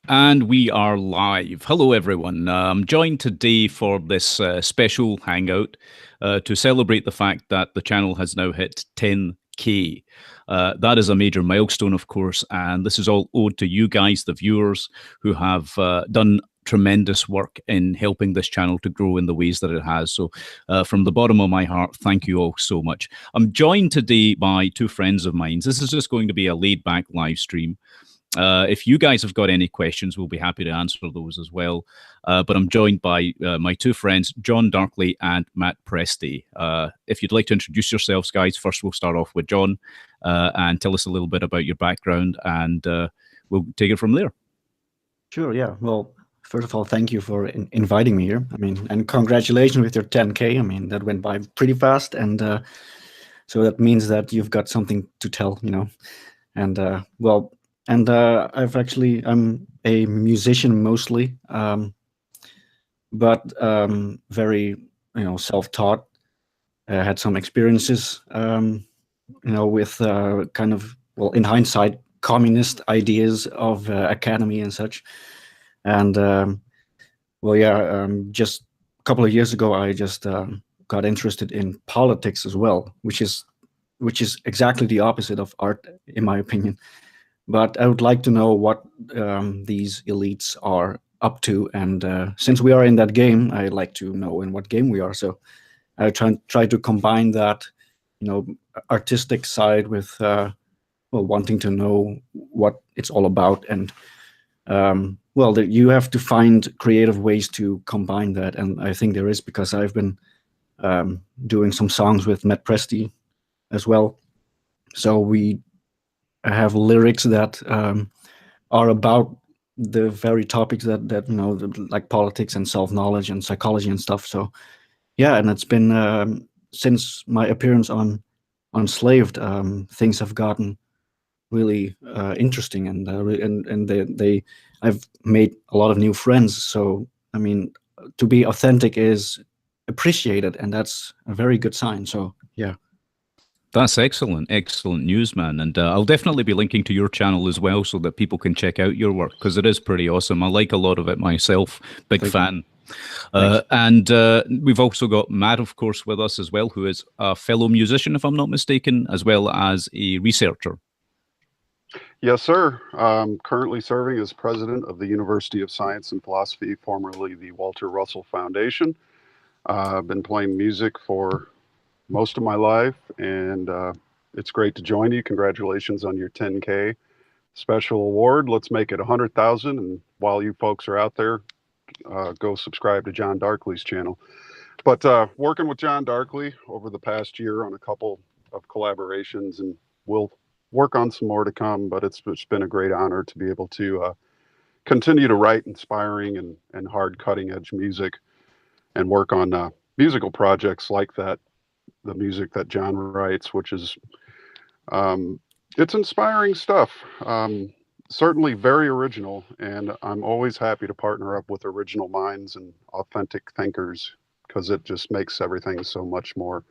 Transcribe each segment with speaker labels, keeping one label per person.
Speaker 1: And we are live. Hello, everyone. I'm joined today for this special hangout to celebrate the fact that the channel has now hit 10K. That is a major milestone, of course, and this is all owed to you guys, the viewers, who have done tremendous work in helping this channel to grow in the ways that it has. So from the bottom of my heart, thank you all so much. I'm joined today by two friends of mine. This is just going to be a laid-back live stream. If you guys have got any questions, we'll be happy to answer those as well. But I'm joined by my two friends, John Darkley and Matt Presti. If you'd like to introduce yourselves, guys, first we'll start off with John and tell us a little bit about your background, and we'll take it from there.
Speaker 2: Sure, yeah. Well, first of all, thank you for inviting me here. I mean, and congratulations with your 10K. I mean, that went by pretty fast, and so that means that you've got something to tell, you know. And well, and I'm a musician mostly, but very, self-taught. I had some experiences, with kind of, well, in hindsight, communist ideas of academy and such. And well, yeah, just a couple of years ago, I just got interested in politics as well, which is exactly the opposite of art, in my opinion. But I would like to know what these elites are up to, and since we are in that game, I'd like to know in what game we are. So I try to combine that, artistic side with well, wanting to know what it's all about, and well, you have to find creative ways to combine that, and I think there is, because I've been doing some songs with Matt Presti as well. So we have lyrics that are about the very topics that like politics and self-knowledge and psychology and stuff. So yeah, and it's been since my appearance on Enslaved, things have gotten really interesting, and I've made a lot of new friends. So I mean, to be authentic is appreciated, and that's a very good sign. So yeah.
Speaker 1: That's excellent news, man. And I'll definitely be linking to your channel as well so that people can check out your work, because it is pretty awesome. I like a lot of it myself. Big fan. And we've also got Matt, of course, with us as well, who is a fellow musician, if I'm not mistaken, as well as a researcher.
Speaker 3: Yes, sir. I'm currently serving as president of the University of Science and Philosophy, formerly the Walter Russell Foundation. I've been playing music for most of my life, and it's great to join you. Congratulations on your 10K special award. Let's make it 100,000. And while you folks are out there, go subscribe to John Darkley's channel. But working with John Darkley over the past year on a couple of collaborations, and we'll work on some more to come, but it's been a great honor to be able to continue to write inspiring and hard cutting edge music and work on musical projects like that. The music that John writes, which is it's inspiring stuff, certainly very original, and I'm always happy to partner up with original minds and authentic thinkers, because it just makes everything so much more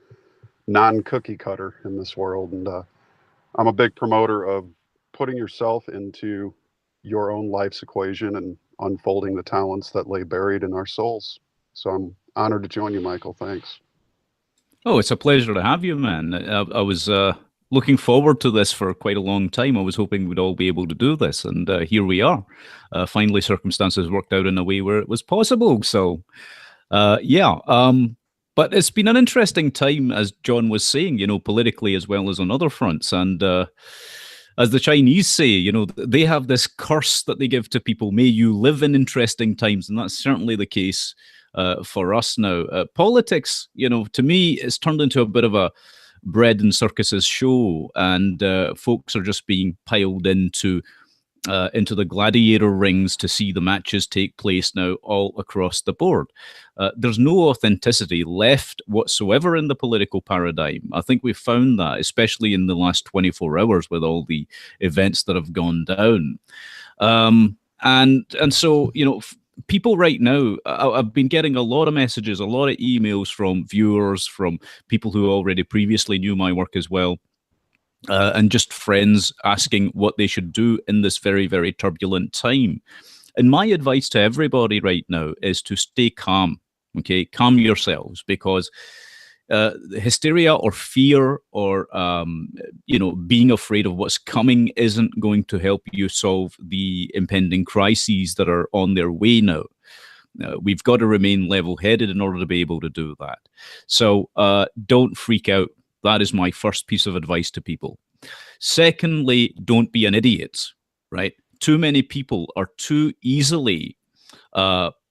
Speaker 3: non-cookie cutter in this world. And I'm a big promoter of putting yourself into your own life's equation and unfolding the talents that lay buried in our souls. So I'm honored to join you, Michael. Thanks.
Speaker 1: Oh, it's a pleasure to have you, man. I was looking forward to this for quite a long time. I was hoping we'd all be able to do this, and here we are. Finally, circumstances worked out in a way where it was possible. So, yeah. But it's been an interesting time, as John was saying, politically as well as on other fronts. And as the Chinese say, they have this curse that they give to people: may you live in interesting times. And that's certainly the case for us now. Politics, to me, it's turned into a bit of a bread and circuses show, and folks are just being piled into the gladiator rings to see the matches take place now all across the board. There's no authenticity left whatsoever in the political paradigm. I think we've found that, especially in the last 24 hours with all the events that have gone down. And so, people right now, I've been getting a lot of messages, a lot of emails from viewers, from people who already previously knew my work as well, and just friends asking what they should do in this very, very turbulent time. And my advice to everybody right now is to stay calm. Okay, calm yourselves, because hysteria or fear or being afraid of what's coming isn't going to help you solve the impending crises that are on their way now. We've got to remain level-headed in order to be able to do that. So don't freak out. That is my first piece of advice to people. Secondly, don't be an idiot, right? Too many people are too easily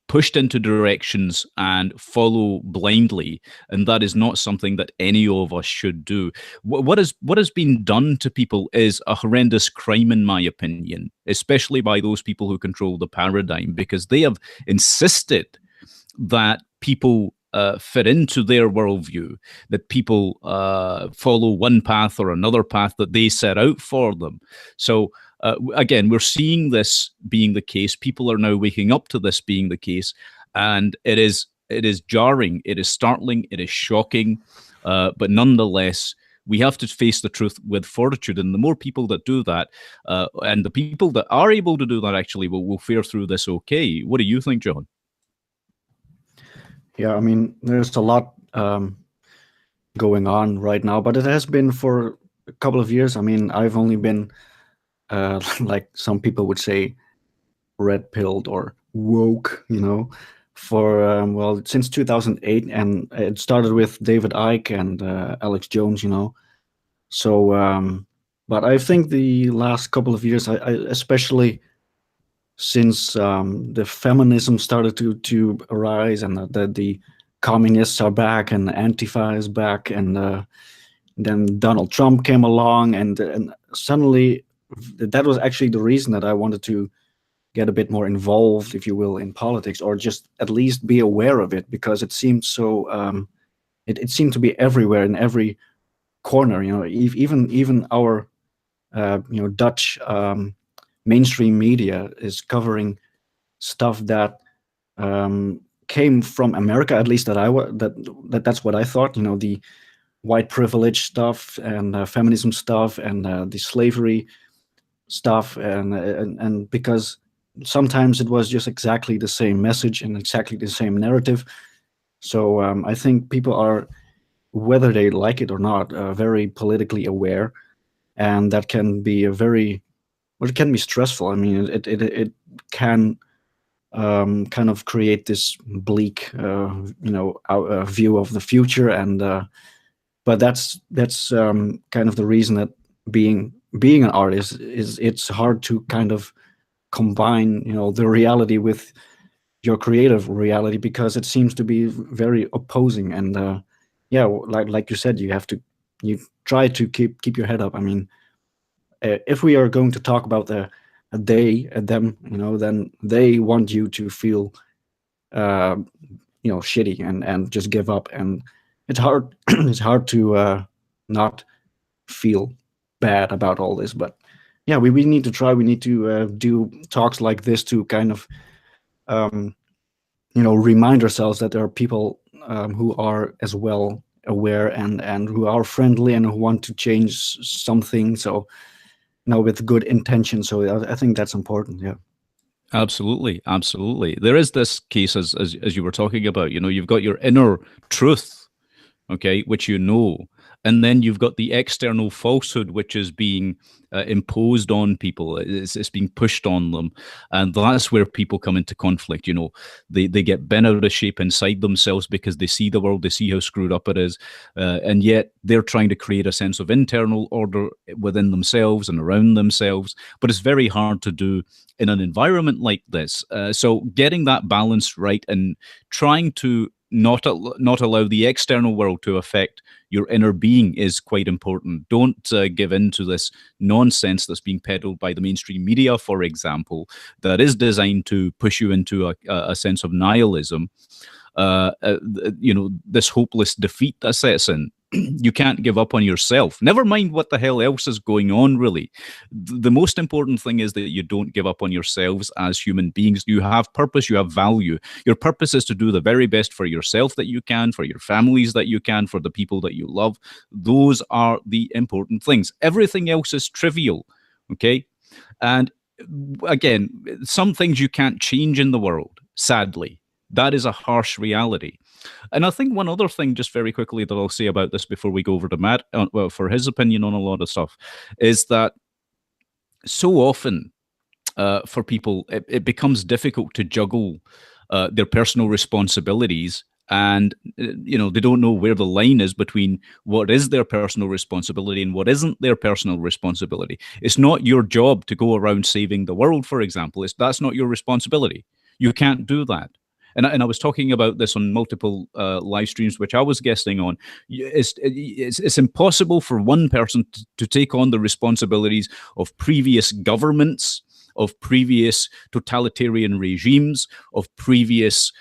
Speaker 1: pushed into directions and follow blindly, and that is not something that any of us should do. What has been done to people is a horrendous crime, in my opinion, especially by those people who control the paradigm, because they have insisted that people fit into their worldview, that people follow one path or another path that they set out for them. So again, we're seeing this being the case. People are now waking up to this being the case, and it is jarring, it is startling, it is shocking, but nonetheless, we have to face the truth with fortitude. And the more people that do that, and the people that are able to do that, actually will fare through this okay. What do you think, John?
Speaker 2: Yeah, I mean, there's a lot going on right now, but it has been for a couple of years. I mean, I've only been, like some people would say, red-pilled or woke, for, well, since 2008. And it started with David Icke and Alex Jones, So, but I think the last couple of years, I especially since the feminism started to arise, and the communists are back and Antifa is back, and then Donald Trump came along, and suddenly that was actually the reason that I wanted to get a bit more involved, if you will, in politics, or just at least be aware of it, because it seemed so it seemed to be everywhere, in every corner, even our Dutch mainstream media is covering stuff that came from America, at least that's what I thought. The white privilege stuff, and feminism stuff, and the slavery stuff, and because sometimes it was just exactly the same message and exactly the same narrative. So I think people are, whether they like it or not, very politically aware, and that can be it can be stressful. I mean, it can kind of create this bleak, view of the future, and but that's kind of the reason that being an artist is it's hard to kind of combine, the reality with your creative reality, because it seems to be very opposing. And yeah, like you said, you try to keep your head up. I mean, if we are going to talk about them, then they want you to feel, shitty and just give up. And it's hard, it's hard to not feel bad about all this. But yeah, we need to try. We need to do talks like this to kind of, remind ourselves that there are people who are as well aware, and who are friendly, and who want to change something. So, with good intention. So I think that's important. Yeah.
Speaker 1: Absolutely, absolutely. There is this case, as you were talking about. You've got your inner truth, okay, which and then you've got the external falsehood, which is being imposed on people. It's being pushed on them, and that's where people come into conflict. They get bent out of shape inside themselves, because they see the world, they see how screwed up it is, and yet they're trying to create a sense of internal order within themselves and around themselves. But it's very hard to do in an environment like this. So getting that balance right, and trying to not allow the external world to affect your inner being is quite important. Don't give in to this nonsense that's being peddled by the mainstream media, for example, that is designed to push you into a sense of nihilism. This hopeless defeat that sets in. You can't give up on yourself. Never mind what the hell else is going on, really. The most important thing is that you don't give up on yourselves as human beings. You have purpose, you have value. Your purpose is to do the very best for yourself that you can, for your families that you can, for the people that you love. Those are the important things. Everything else is trivial, okay? And again, some things you can't change in the world, sadly. That is a harsh reality. And I think one other thing, just very quickly, that I'll say about this before we go over to Matt well, for his opinion on a lot of stuff, is that so often for people, it becomes difficult to juggle their personal responsibilities. And they don't know where the line is between what is their personal responsibility and what isn't their personal responsibility. It's not your job to go around saving the world, for example. That's not your responsibility. You can't do that. And I was talking about this on multiple live streams, which I was guesting on. It's impossible for one person to take on the responsibilities of previous governments, of previous totalitarian regimes, of previous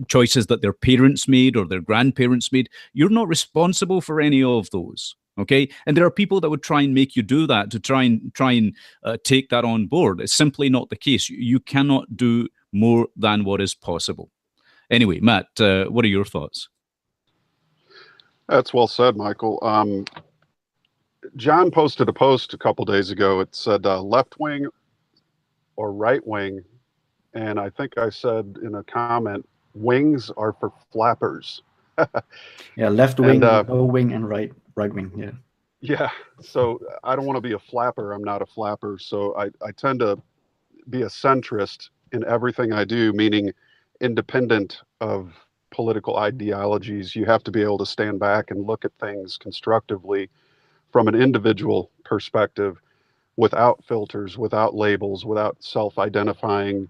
Speaker 1: choices that their parents made or their grandparents made. You're not responsible for any of those. Okay, and there are people that would try and make you do that to try and take that on board. It's simply not the case. You cannot do more than what is possible. Anyway, Matt, what are your thoughts?
Speaker 3: That's well said, Michael. John posted a post a couple days ago. It said left wing or right wing, and I think I said in a comment, wings are for flappers.
Speaker 2: Yeah, left wing, low wing, and right wing. Yeah.
Speaker 3: Yeah. So I don't want to be a flapper. I'm not a flapper. So I tend to be a centrist in everything I do, meaning independent of political ideologies. You have to be able to stand back and look at things constructively from an individual perspective, without filters, without labels, without self-identifying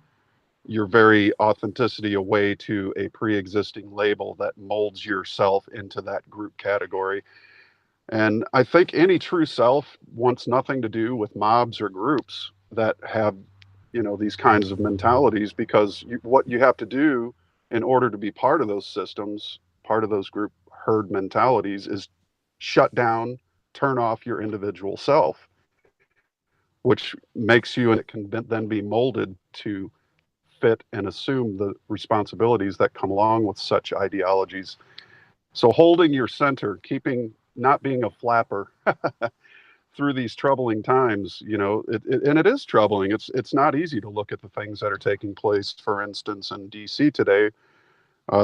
Speaker 3: your very authenticity away to a pre-existing label that molds yourself into that group category. And I think any true self wants nothing to do with mobs or groups that have, these kinds of mentalities, because what you have to do in order to be part of those systems, part of those group herd mentalities, is shut down, turn off your individual self, which makes you, and it can then be molded to fit and assume the responsibilities that come along with such ideologies. So holding your center, not being a flapper through these troubling times, and it is troubling. It's not easy to look at the things that are taking place, for instance, in DC today,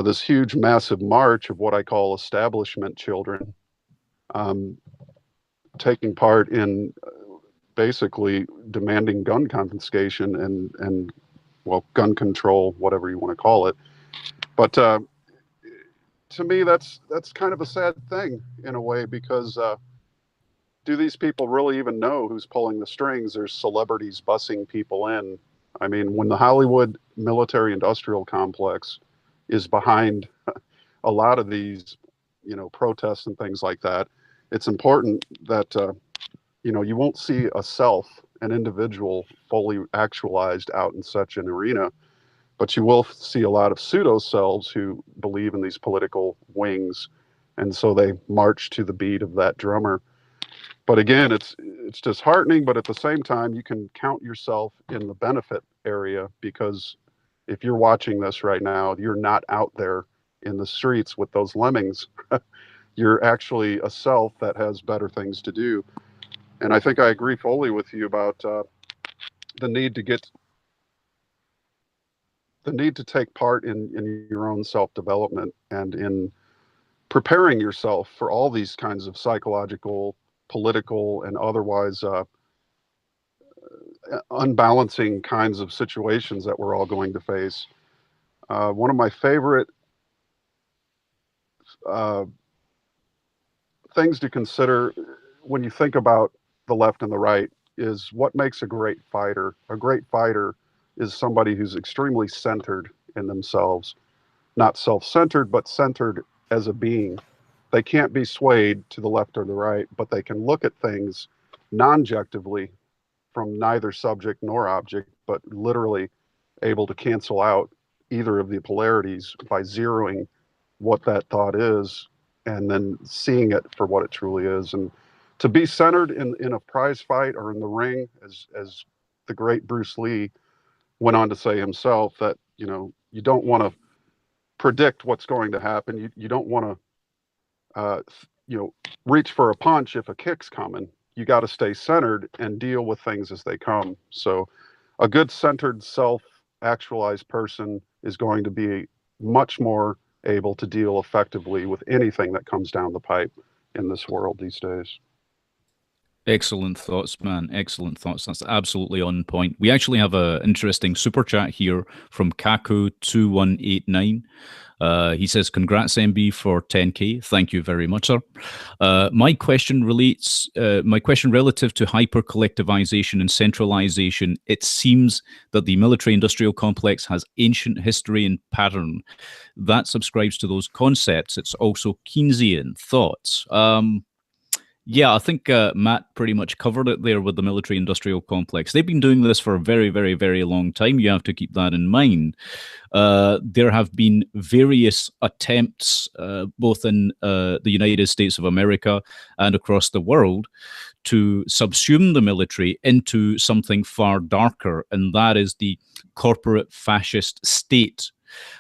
Speaker 3: this huge, massive march of what I call establishment children, taking part in basically demanding gun confiscation and gun control, whatever you want to call it. But to me, that's kind of a sad thing in a way, because do these people really even know who's pulling the strings? There's celebrities bussing people in. I mean, when the Hollywood military-industrial complex is behind a lot of these, protests and things like that, it's important that you won't see a self, an individual, fully actualized out in such an arena. But you will see a lot of pseudo selves who believe in these political wings, and so they march to the beat of that drummer. But again, it's disheartening, but at the same time, you can count yourself in the benefit area, because if you're watching this right now, you're not out there in the streets with those lemmings. You're actually a self that has better things to do. And I think I agree fully with you about the need to take part in your own self-development and in preparing yourself for all these kinds of psychological, political, and otherwise unbalancing kinds of situations that we're all going to face. One of my favorite things to consider when you think about the left and the right is what makes a great fighter. A great fighter is somebody who's extremely centered in themselves, not self-centered, but centered as a being. They can't be swayed to the left or the right, but they can look at things non-objectively from neither subject nor object, but literally able to cancel out either of the polarities by zeroing what that thought is and then seeing it for what it truly is. And to be centered in a prize fight or in the ring, as the great Bruce Lee went on to say himself, that you don't want to predict what's going to happen. You don't want to reach for a punch if a kick's coming. you got to stay centered and deal with things as they come. So a good centered self-actualized person is going to be much more able to deal effectively with anything that comes down the pipe in this world these days.
Speaker 1: Excellent thoughts, man. Excellent thoughts. That's absolutely on point. We actually have an interesting super chat here from Kaku2189. He says, "Congrats, MB, for 10K. Thank you very much, sir. My question relative to hyper collectivization and centralization. It seems that the military-industrial complex has ancient history and pattern that subscribes to those concepts. It's also Keynesian thoughts." Yeah, I think Matt pretty much covered it there with the military-industrial complex. They've been doing this for a very, very, very long time. You have to keep that in mind. There have been various attempts, both in the United States of America and across the world, to subsume the military into something far darker, and that is the corporate fascist state.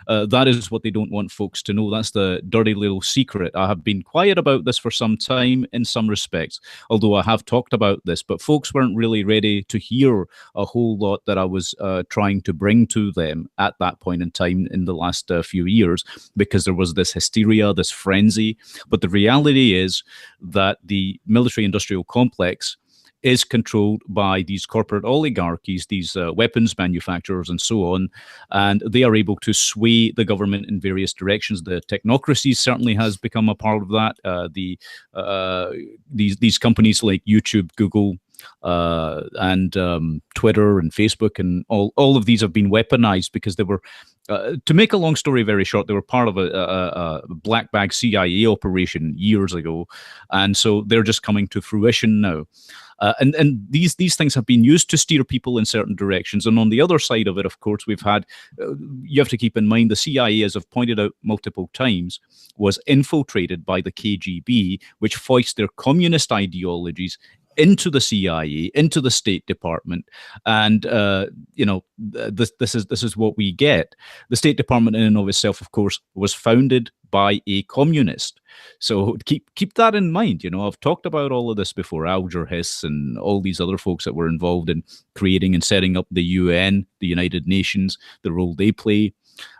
Speaker 1: That is what they don't want folks to know. That's the dirty little secret. I have been quiet about this for some time in some respects, although I have talked about this, but folks weren't really ready to hear a whole lot that I was trying to bring to them at that point in time in the last few years, because there was this hysteria, this frenzy. But the reality is that the military-industrial complex is controlled by these corporate oligarchies, these weapons manufacturers and so on, and they are able to sway the government in various directions. The technocracy certainly has become a part of that. These companies like YouTube, Google, and Twitter and Facebook and all of these have been weaponized because they were, to make a long story very short, they were part of a black bag CIA operation years ago, and so they're just coming to fruition now. And these things have been used to steer people in certain directions. And on the other side of it, of course, we've had, you have to keep in mind, the CIA, as I've pointed out multiple times, was infiltrated by the KGB, which foist their communist ideologies into the CIA, into the State Department, and this is what we get. The State Department, in and of itself, of course, was founded by a communist. So keep that in mind. I've talked about all of this before. Alger Hiss and all these other folks that were involved in creating and setting up the UN, the United Nations, the role they play.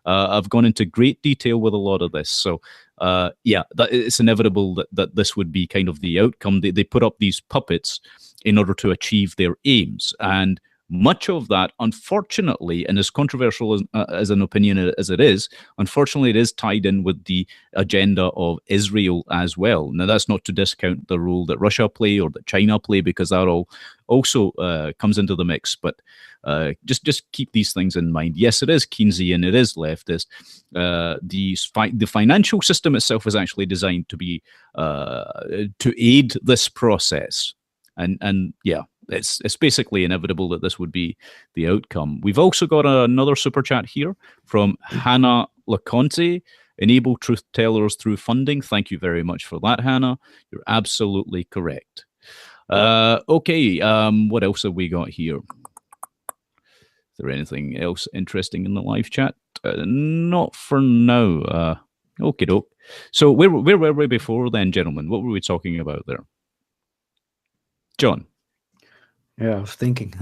Speaker 1: I've gone into great detail with a lot of this. So it's inevitable that this would be kind of the outcome. They put up these puppets in order to achieve their aims. And much of that, unfortunately, and as controversial as an opinion as it is, unfortunately, it is tied in with the agenda of Israel as well. Now, that's not to discount the role that Russia play or that China play, because that all also comes into the mix. But just keep these things in mind. Yes, it is Keynesian, it is leftist. The financial system itself is actually designed to be to aid this process, and yeah. It's basically inevitable that this would be the outcome. We've also got another super chat here from Hannah Laconte. Enable truth tellers through funding. Thank you very much for that, Hannah. You're absolutely correct. Okay, what else have we got here? Is there anything else interesting in the live chat? Not for now. Okie doke. So where were we before then, gentlemen? What were we talking about there? John?
Speaker 2: Yeah, I was thinking.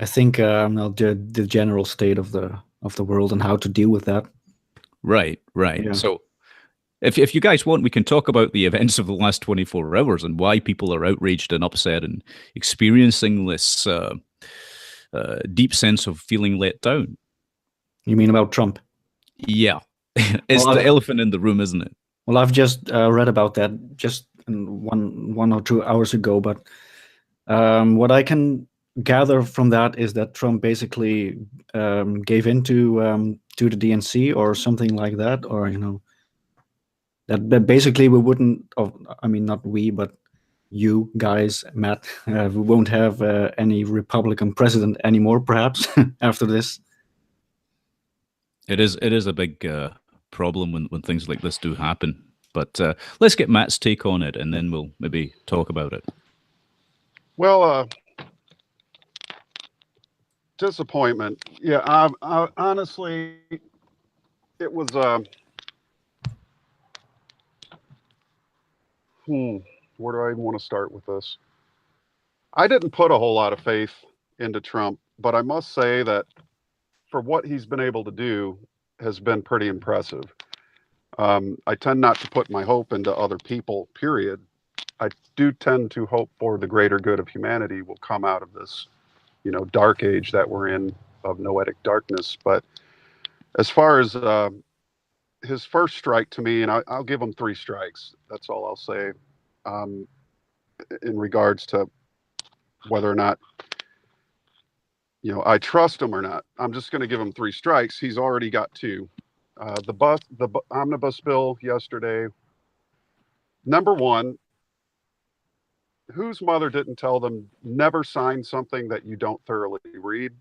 Speaker 2: I think the general state of the world and how to deal with that.
Speaker 1: Right. Yeah. So if you guys want, we can talk about the events of the last 24 hours and why people are outraged and upset and experiencing this deep sense of feeling let down.
Speaker 2: You mean about Trump?
Speaker 1: Yeah. It's the elephant in the room, isn't it?
Speaker 2: Well, I've just read about that just 1 or 2 hours ago, but what I can gather from that is that Trump basically gave in to the DNC or something like that, or that basically we wouldn't. I mean, not we, but you guys, Matt, we won't have any Republican president anymore, perhaps after this.
Speaker 1: It is a big problem when things like this do happen. But let's get Matt's take on it, and then we'll maybe talk about it.
Speaker 3: Well, disappointment. Yeah, I honestly, it was. Where do I even want to start with this? I didn't put a whole lot of faith into Trump, but I must say that for what he's been able to do has been pretty impressive. I tend not to put my hope into other people, period. I do tend to hope for the greater good of humanity will come out of this, dark age that we're in of noetic darkness. But as far as his first strike to me, and I'll give him 3 strikes. That's all I'll say um, in regards to whether or not I trust him or not. I'm just going to give him 3 strikes. He's already got 2. The omnibus bill yesterday. Number 1, whose mother didn't tell them never sign something that you don't thoroughly read?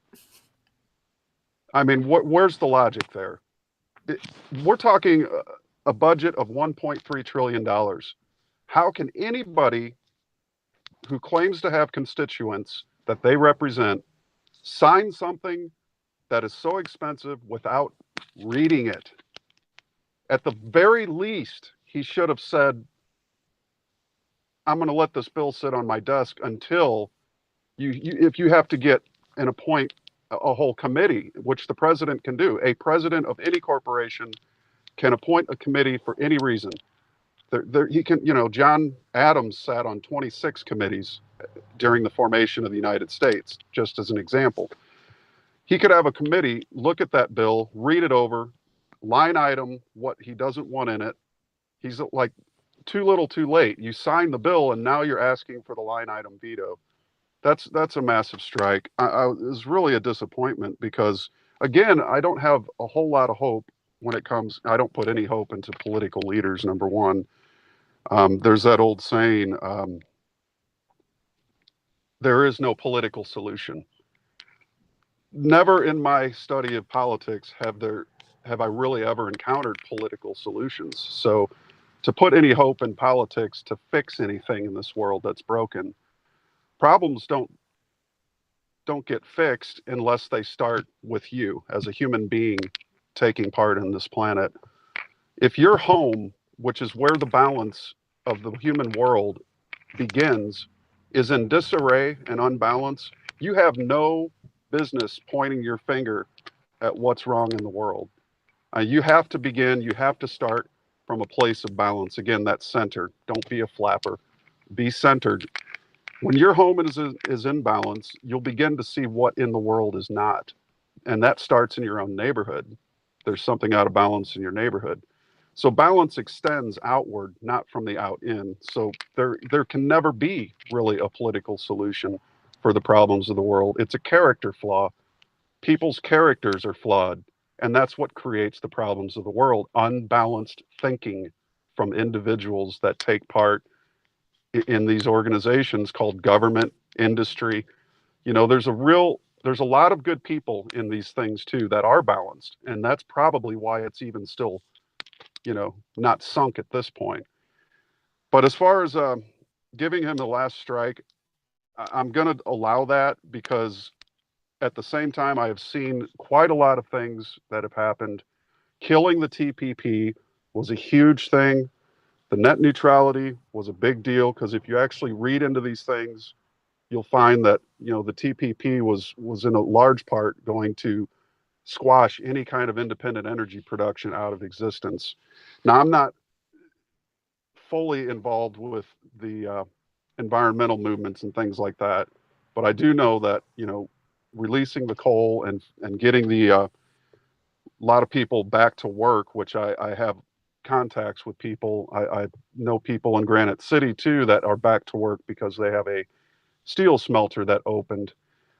Speaker 3: I mean, where's the logic there? We're talking a budget of $1.3 trillion. How can anybody who claims to have constituents that they represent sign something that is so expensive without reading it? At the very least, he should have said, I'm going to let this bill sit on my desk until if you have to get and appoint a whole committee, which the president can do. A president of any corporation can appoint a committee for any reason. He can, John Adams sat on 26 committees during the formation of the United States, just as an example. He could have a committee look at that bill, read it over, line item what he doesn't want in it. He's like, too little, too late. You sign the bill, and now you're asking for the line item veto. That's a massive strike. It was really a disappointment because, again, I don't have a whole lot of hope when it comes. I don't put any hope into political leaders, number one. There's that old saying, there is no political solution. Never in my study of politics have I really ever encountered political solutions. So to put any hope in politics to fix anything in this world that's broken, problems don't get fixed unless they start with you as a human being taking part in this planet. If your home, which is where the balance of the human world begins, is in disarray and unbalance, you have no business pointing your finger at what's wrong in the world. You have to start from a place of balance. Again, that center. Don't be a flapper. Be centered. When your home is in balance, you'll begin to see what in the world is not. And that starts in your own neighborhood. There's something out of balance in your neighborhood. So balance extends outward, not from the out in. So there can never be really a political solution for the problems of the world. It's a character flaw. People's characters are flawed. And that's what creates the problems of the world. Unbalanced thinking from individuals that take part in these organizations called government, industry. There's a lot of good people in these things too that are balanced. And that's probably why it's even still, not sunk at this point. But as far as giving him the last strike, I'm going to allow that because at the same time, I have seen quite a lot of things that have happened. Killing the TPP was a huge thing. The net neutrality was a big deal because if you actually read into these things, you'll find that the TPP was in a large part going to squash any kind of independent energy production out of existence. Now, I'm not fully involved with the environmental movements and things like that, but I do know that releasing the coal and getting the lot of people back to work, which I have contacts with people. I know people in Granite City too that are back to work because they have a steel smelter that opened.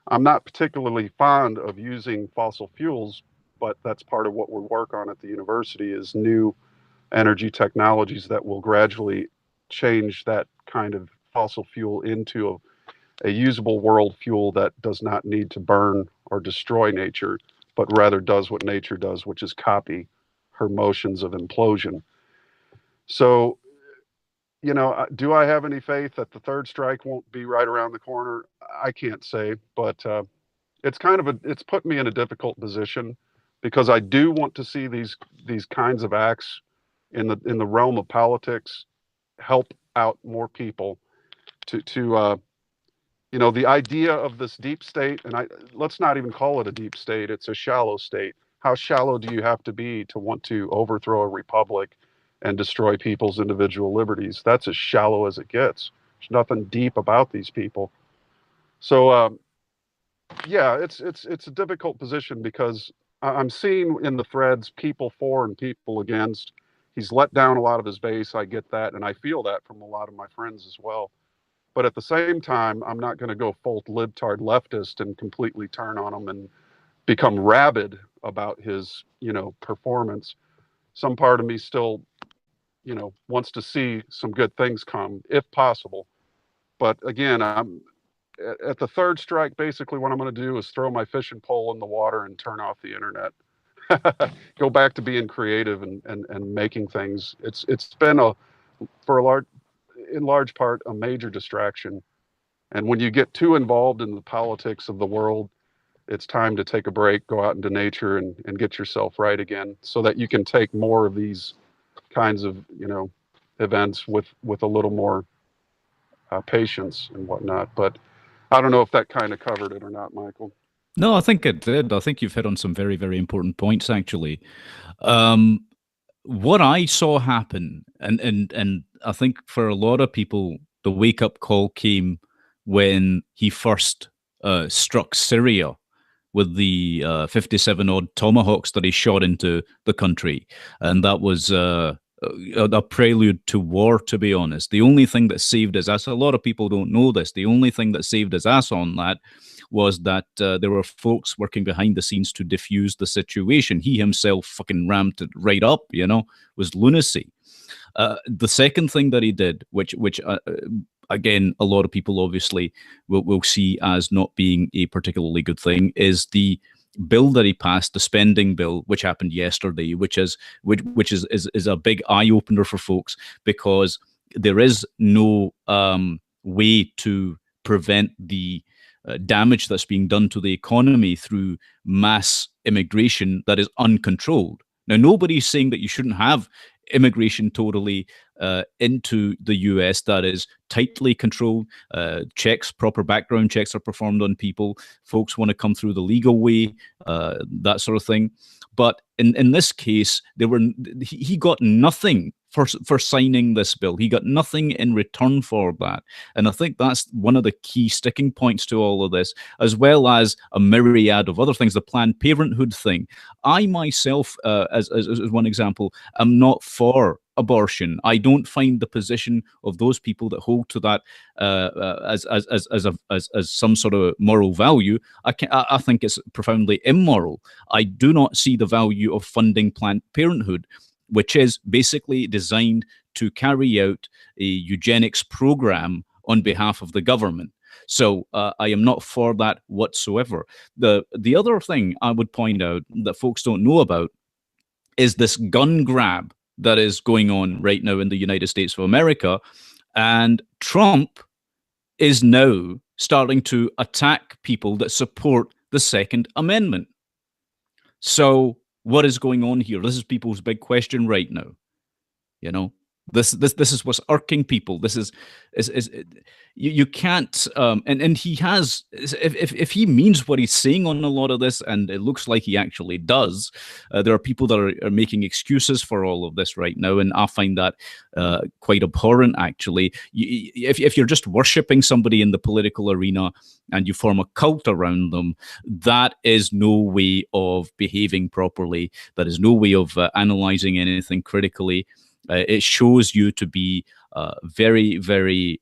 Speaker 3: I'm not particularly fond of using fossil fuels, but that's part of what we work on at the university is new energy technologies that will gradually change that kind of fossil fuel into a usable world fuel that does not need to burn or destroy nature, but rather does what nature does, which is copy her motions of implosion. So, do I have any faith that the third strike won't be right around the corner? I can't say, but it's put me in a difficult position because I do want to see these kinds of acts in the realm of politics help out more people to you know, the idea of this deep state, and let's not even call it a deep state, it's a shallow state. How shallow do you have to be to want to overthrow a republic and destroy people's individual liberties? That's as shallow as it gets. There's nothing deep about these people. So yeah, it's a difficult position because I'm seeing in the threads people for and people against. He's let down a lot of his base. I get that, and I feel that from a lot of my friends as well. But at the same time, I'm not going to go full libtard leftist and completely turn on him and become rabid about his, you know, performance. Some part of me still, you know, wants to see some good things come, if possible. But again, I'm at the third strike. Basically, what I'm going to do is throw my fishing pole in the water and turn off the internet. Go back to being creative and making things. It's been in large part a major distraction. And when you get too involved in the politics of the world, it's time to take a break, go out into nature and get yourself right again so that you can take more of these kinds of, you know, events with a little more patience and whatnot. But I don't know if that kind of covered it or not, Michael.
Speaker 1: No, I think it did. I think you've hit on some very, very important points, actually. What I saw happen, and I think for a lot of people, the wake-up call came when he first struck Syria with the 57 odd tomahawks that he shot into the country. And that was a prelude to war, to be honest. The only thing that saved his ass, a lot of people don't know this, the only thing that saved his ass on that was that there were folks working behind the scenes to diffuse the situation. He himself fucking ramped it right up, you know, was lunacy. The second thing that he did, which again, a lot of people obviously will see as not being a particularly good thing, is the bill that he passed, the spending bill, which happened yesterday, which is a big eye opener for folks, because there is no way to prevent the damage that's being done to the economy through mass immigration that is uncontrolled. Now, nobody's saying that you shouldn't have immigration totally into the US that is tightly controlled. Checks, proper background checks are performed on people. Folks want to come through the legal way, that sort of thing. But in this case, he got nothing for signing this bill. He got nothing in return for that. And I think that's one of the key sticking points to all of this, as well as a myriad of other things, the Planned Parenthood thing. I myself, as one example, am not for abortion. I don't find the position of those people that hold to that as some sort of moral value. I think it's profoundly immoral. I do not see the value of funding Planned Parenthood, which is basically designed to carry out a eugenics program on behalf of the government. So I am not for that whatsoever. The other thing I would point out that folks don't know about is this gun grab that is going on right now in the United States of America. And Trump is now starting to attack people that support the Second Amendment. So what is going on here? This is people's big question right now. You know, this is what's irking people. This is you can't and he has, if he means what he's saying on a lot of this, and it looks like he actually does, there are people that are making excuses for all of this right now, and I find that quite abhorrent, actually. If you're just worshiping somebody in the political arena and you form a cult around them, that is no way of behaving properly. That is no way of analyzing anything critically. It shows you to be very, very,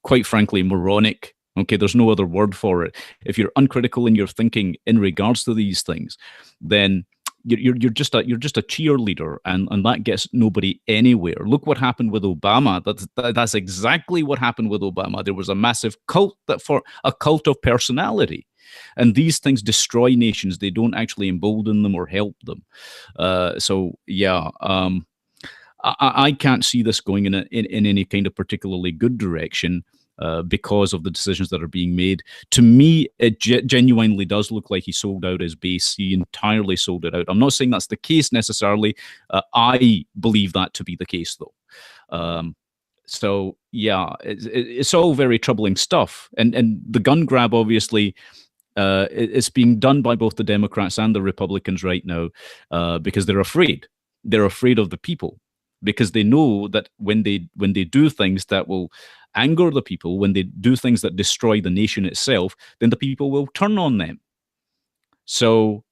Speaker 1: quite frankly, moronic. Okay, there's no other word for it. If you're uncritical in your thinking in regards to these things, then you're just a cheerleader, and that gets nobody anywhere. Look what happened with Obama. That's exactly what happened with Obama. There was a massive cult a cult of personality. And these things destroy nations. They don't actually embolden them or help them. So yeah, I can't see this going in any kind of particularly good direction because of the decisions that are being made. To me, it genuinely does look like he sold out his base. He entirely sold it out. I'm not saying that's the case necessarily. I believe that to be the case, though. So yeah, it's all very troubling stuff, and the gun grab obviously. It's being done by both the Democrats and the Republicans right now because they're afraid. They're afraid of the people because they know that when they do things that will anger the people, when they do things that destroy the nation itself, then the people will turn on them. So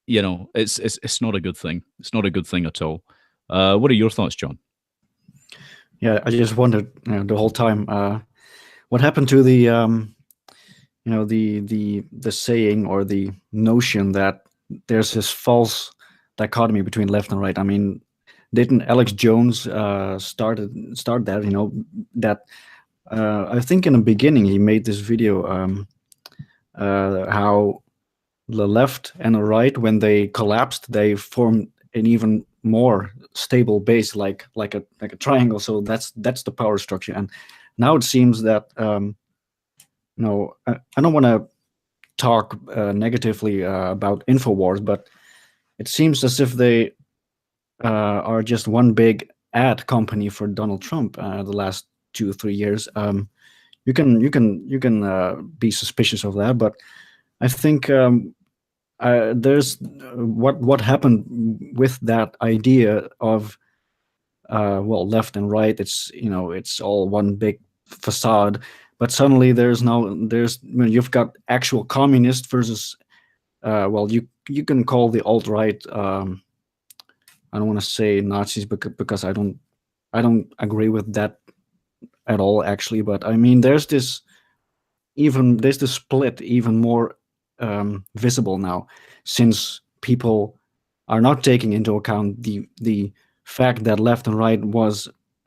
Speaker 1: it's not a good thing. It's not a good thing at all. What are your thoughts, John?
Speaker 2: Yeah, I just wondered the whole time what happened to the the saying or the notion that there's this false dichotomy between left and right. I mean, didn't Alex Jones start that? That I think in the beginning he made this video how the left and the right, when they collapsed, they formed an even more stable base, like a triangle. So that's the power structure. And now it seems that no, I don't want to talk negatively about Infowars, but it seems as if they are just one big ad company for Donald Trump the last 2 or 3 years. You can be suspicious of that, but I think there's what happened with that idea of left and right. It's all one big facade, but suddenly you've got actual communist versus you can call the alt right. I don't want to say Nazis because I don't agree with that at all, actually. But I mean, there's this split even more visible now, since people are not taking into account the fact that left and right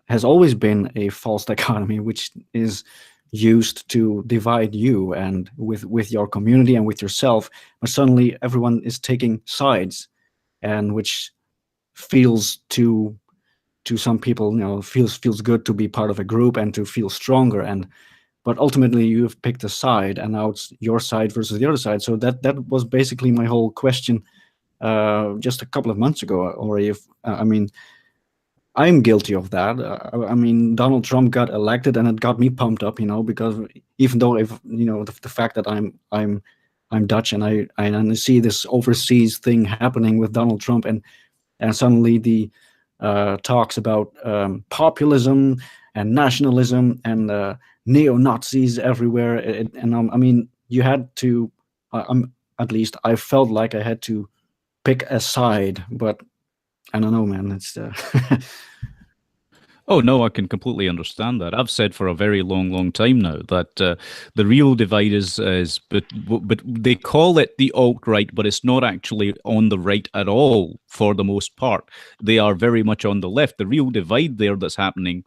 Speaker 2: has always been a false dichotomy, which is used to divide you and with your community and with yourself. But suddenly everyone is taking sides, and which feels to some people, feels good to be part of a group and to feel stronger. But ultimately you've picked a side, and now it's your side versus the other side. So that was basically my whole question just a couple of months ago. Or I mean, I'm guilty of that. I mean, Donald Trump got elected, and it got me pumped up, because even though the fact that I'm Dutch, and I see this overseas thing happening with Donald Trump, and suddenly the talks about populism and nationalism and neo-Nazis everywhere. I mean, you had to. At least I felt like I had to pick a side, but I don't know, man. It's
Speaker 1: Oh no, I can completely understand that. I've said for a very long time now that the real divide but they call it the alt right, but it's not actually on the right at all for the most part. They are very much on the left. The real divide there that's happening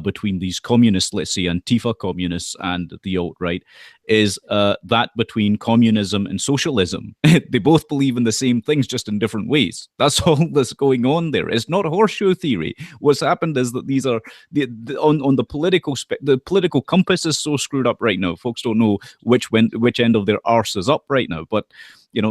Speaker 1: between these communists, let's say Antifa communists, and the alt right, is that between communism and socialism. They both believe in the same things, just in different ways. That's all that's going on there. It's not horseshoe theory. What's happened is that these are on the political compass is so screwed up right now. Folks don't know which end of their arse is up right now. But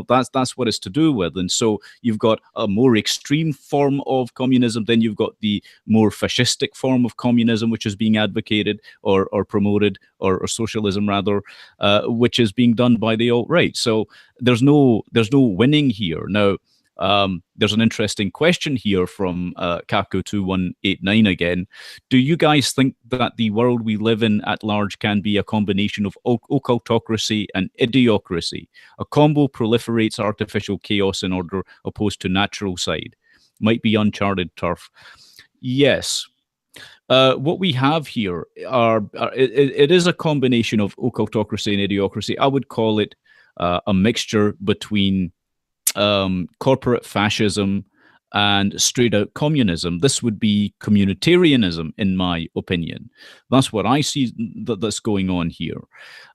Speaker 1: that's what it's to do with. And so you've got a more extreme form of communism, then you've got the more fascistic form of communism, which is being advocated or promoted, or socialism rather, which is being done by the alt-right. So there's no winning here. Now, there's an interesting question here from Kako2189 again. Do you guys think that the world we live in at large can be a combination of occultocracy and idiocracy? A combo proliferates artificial chaos in order opposed to natural side. Might be uncharted turf. Yes. What we have here it is a combination of occultocracy and idiocracy. I would call it a mixture between corporate fascism and straight out communism. This would be communitarianism, in my opinion. That's what I see that's going on here.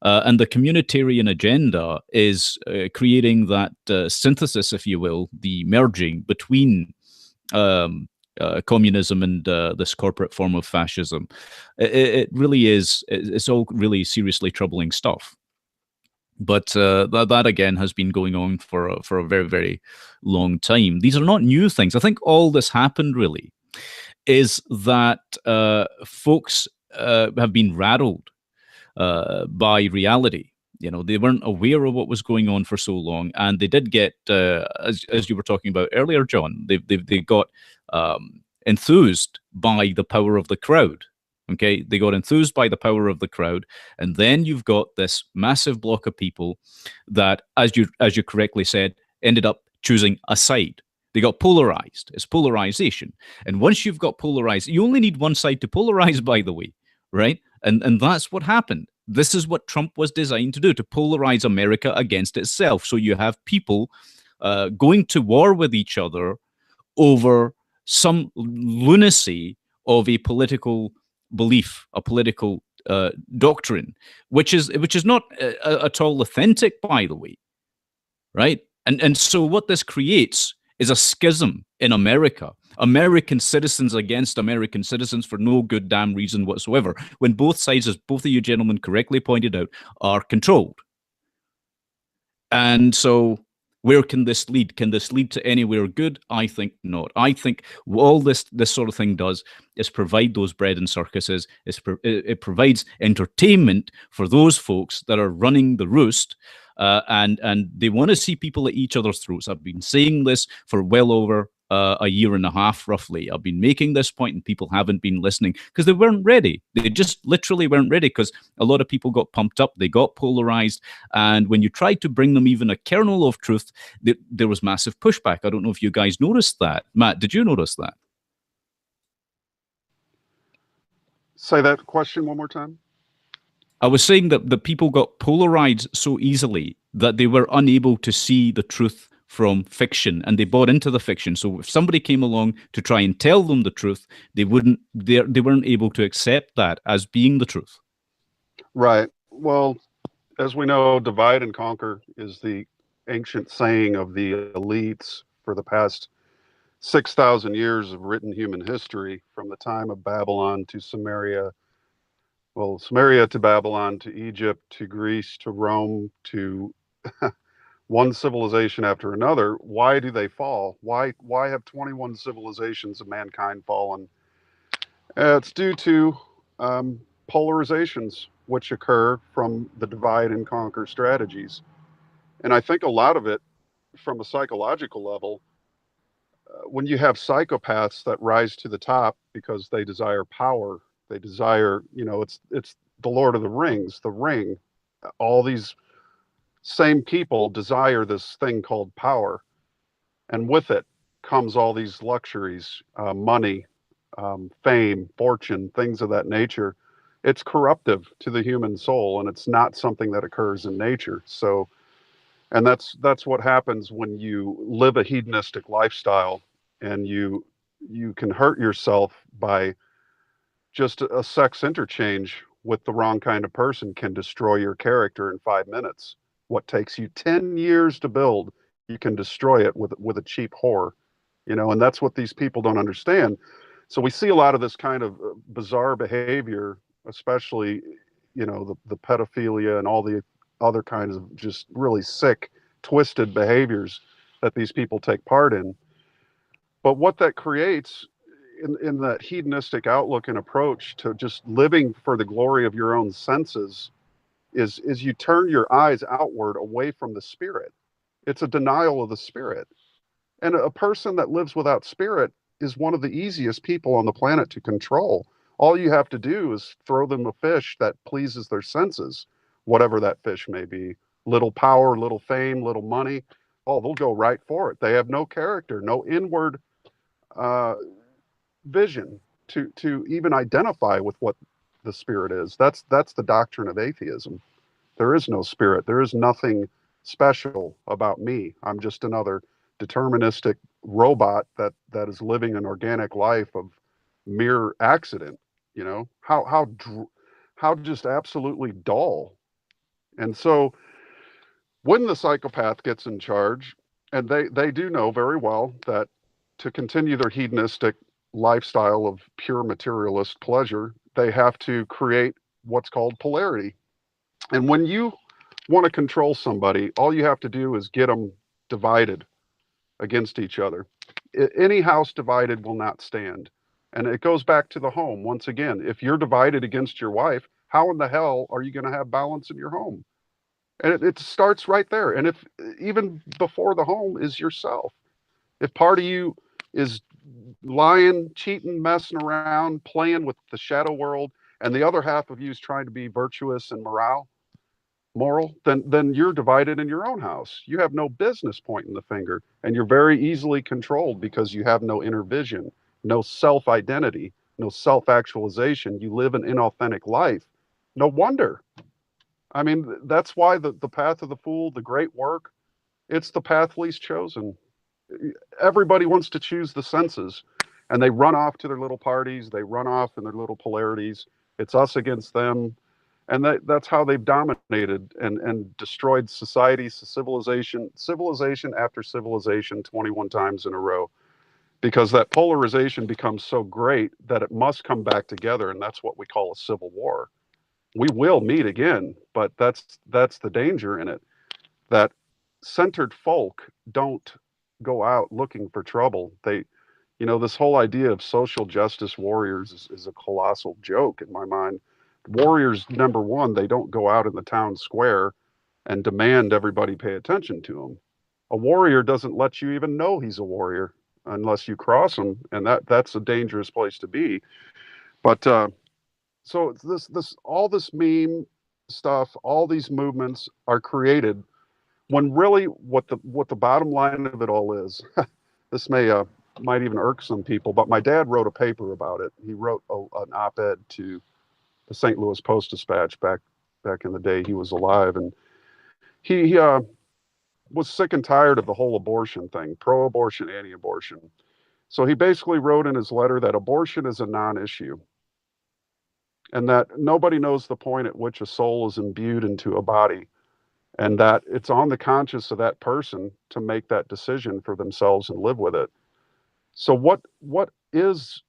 Speaker 1: And the communitarian agenda is creating that synthesis, if you will, the merging between communism and this corporate form of fascism. It really is. It's all really seriously troubling stuff. But that again has been going on for a very, very long time. These are not new things. I think all this happened really is that folks have been rattled by reality. You know, they weren't aware of what was going on for so long, and they did get, as you were talking about earlier, John. They got enthused by the power of the crowd. Okay, they got enthused by the power of the crowd, and then you've got this massive block of people that, as you correctly said, ended up choosing a side. They got polarized. It's polarization, and once you've got polarized, you only need one side to polarize. By the way, right? And that's what happened. This is what Trump was designed to do, to polarize America against itself. So you have people going to war with each other over some lunacy of a political belief, a political doctrine, which is not at all authentic, by the way, right? And so what this creates is a schism in America. American citizens against American citizens for no good damn reason whatsoever, when both sides, as both of you gentlemen correctly pointed out, are controlled. And so where can this lead? Can this lead to anywhere good? I think not. I think all this sort of thing does is provide those bread and circuses. It provides entertainment for those folks that are running the roost, and they want to see people at each other's throats. I've been saying this for well over a year and a half, roughly. I've been making this point, and people haven't been listening because they weren't ready. They just literally weren't ready, because a lot of people got pumped up, they got polarized, and when you tried to bring them even a kernel of truth, there was massive pushback. I don't know if you guys noticed that. Matt, did you notice that?
Speaker 3: Say that question one more time.
Speaker 1: I was saying that the people got polarized so easily that they were unable to see the truth from fiction, and they bought into the fiction. So if somebody came along to try and tell them the truth, they weren't able to accept that as being the truth.
Speaker 3: Right. Well, as we know, divide and conquer is the ancient saying of the elites for the past 6,000 years of written human history, from the time of Babylon to Samaria. Well, Samaria to Babylon to Egypt to Greece to Rome to one civilization after another. Why do they fall? Why have 21 civilizations of mankind fallen? It's due to polarizations which occur from the divide and conquer strategies. And I think a lot of it, from a psychological level, when you have psychopaths that rise to the top because they desire power, they desire, it's the Lord of the Rings, the ring. All these same people desire this thing called power. And with it comes all these luxuries, money, fame, fortune, things of that nature. It's corruptive to the human soul, and it's not something that occurs in nature. So, and that's what happens when you live a hedonistic lifestyle, and you can hurt yourself by just a sex interchange with the wrong kind of person can destroy your character in 5 minutes. What takes you 10 years to build, you can destroy it with a cheap whore, and that's what these people don't understand. So we see a lot of this kind of bizarre behavior, especially, the pedophilia and all the other kinds of just really sick, twisted behaviors that these people take part in. But what that creates in that hedonistic outlook and approach to just living for the glory of your own senses is you turn your eyes outward away from the spirit. It's a denial of the spirit. And a person that lives without spirit is one of the easiest people on the planet to control. All you have to do is throw them a fish that pleases their senses, whatever that fish may be. Little power, little fame, little money. Oh, they'll go right for it. They have no character, no inward vision to even identify with what the spirit is. That's the doctrine of atheism. There is no spirit. There is nothing special about me. I'm just another deterministic robot that is living an organic life of mere accident. How just absolutely dull. And so when the psychopath gets in charge, and they do know very well that to continue their hedonistic lifestyle of pure materialist pleasure, they have to create what's called polarity. And when you want to control somebody, all you have to do is get them divided against each other. Any house divided will not stand. And it goes back to the home once again. If you're divided against your wife, how in the hell are you going to have balance in your home? And it starts right there. And if even before the home is yourself, if part of you is lying, cheating, messing around, playing with the shadow world, and the other half of you is trying to be virtuous and moral, then you're divided in your own house. You have no business pointing the finger, and you're very easily controlled because you have no inner vision, no self-identity, no self-actualization. You live an inauthentic life. No wonder. I mean, that's why the path of the fool, the great work, it's the path least chosen. Everybody wants to choose the senses, and they run off to their little parties. They run off in their little polarities. It's us against them. And that's how they've dominated and destroyed society, civilization after civilization 21 times in a row. Because that polarization becomes so great that it must come back together, and that's what we call a civil war. We will meet again, but that's the danger in it. That centered folk don't go out looking for trouble. This whole idea of social justice warriors is a colossal joke in my mind. Warriors, number one, they don't go out in the town square and demand everybody pay attention to them. A warrior doesn't let you even know he's a warrior unless you cross him, and that's a dangerous place to be. But so all this meme stuff, all these movements are created when really what the bottom line of it all is. This might even irk some people, but my dad wrote a paper about it. He wrote an op-ed to the St. Louis Post-Dispatch back in the day he was alive, and he was sick and tired of the whole abortion thing, pro-abortion, anti-abortion. So he basically wrote in his letter that abortion is a non-issue, and that nobody knows the point at which a soul is imbued into a body, and that it's on the conscience of that person to make that decision for themselves and live with it. So what is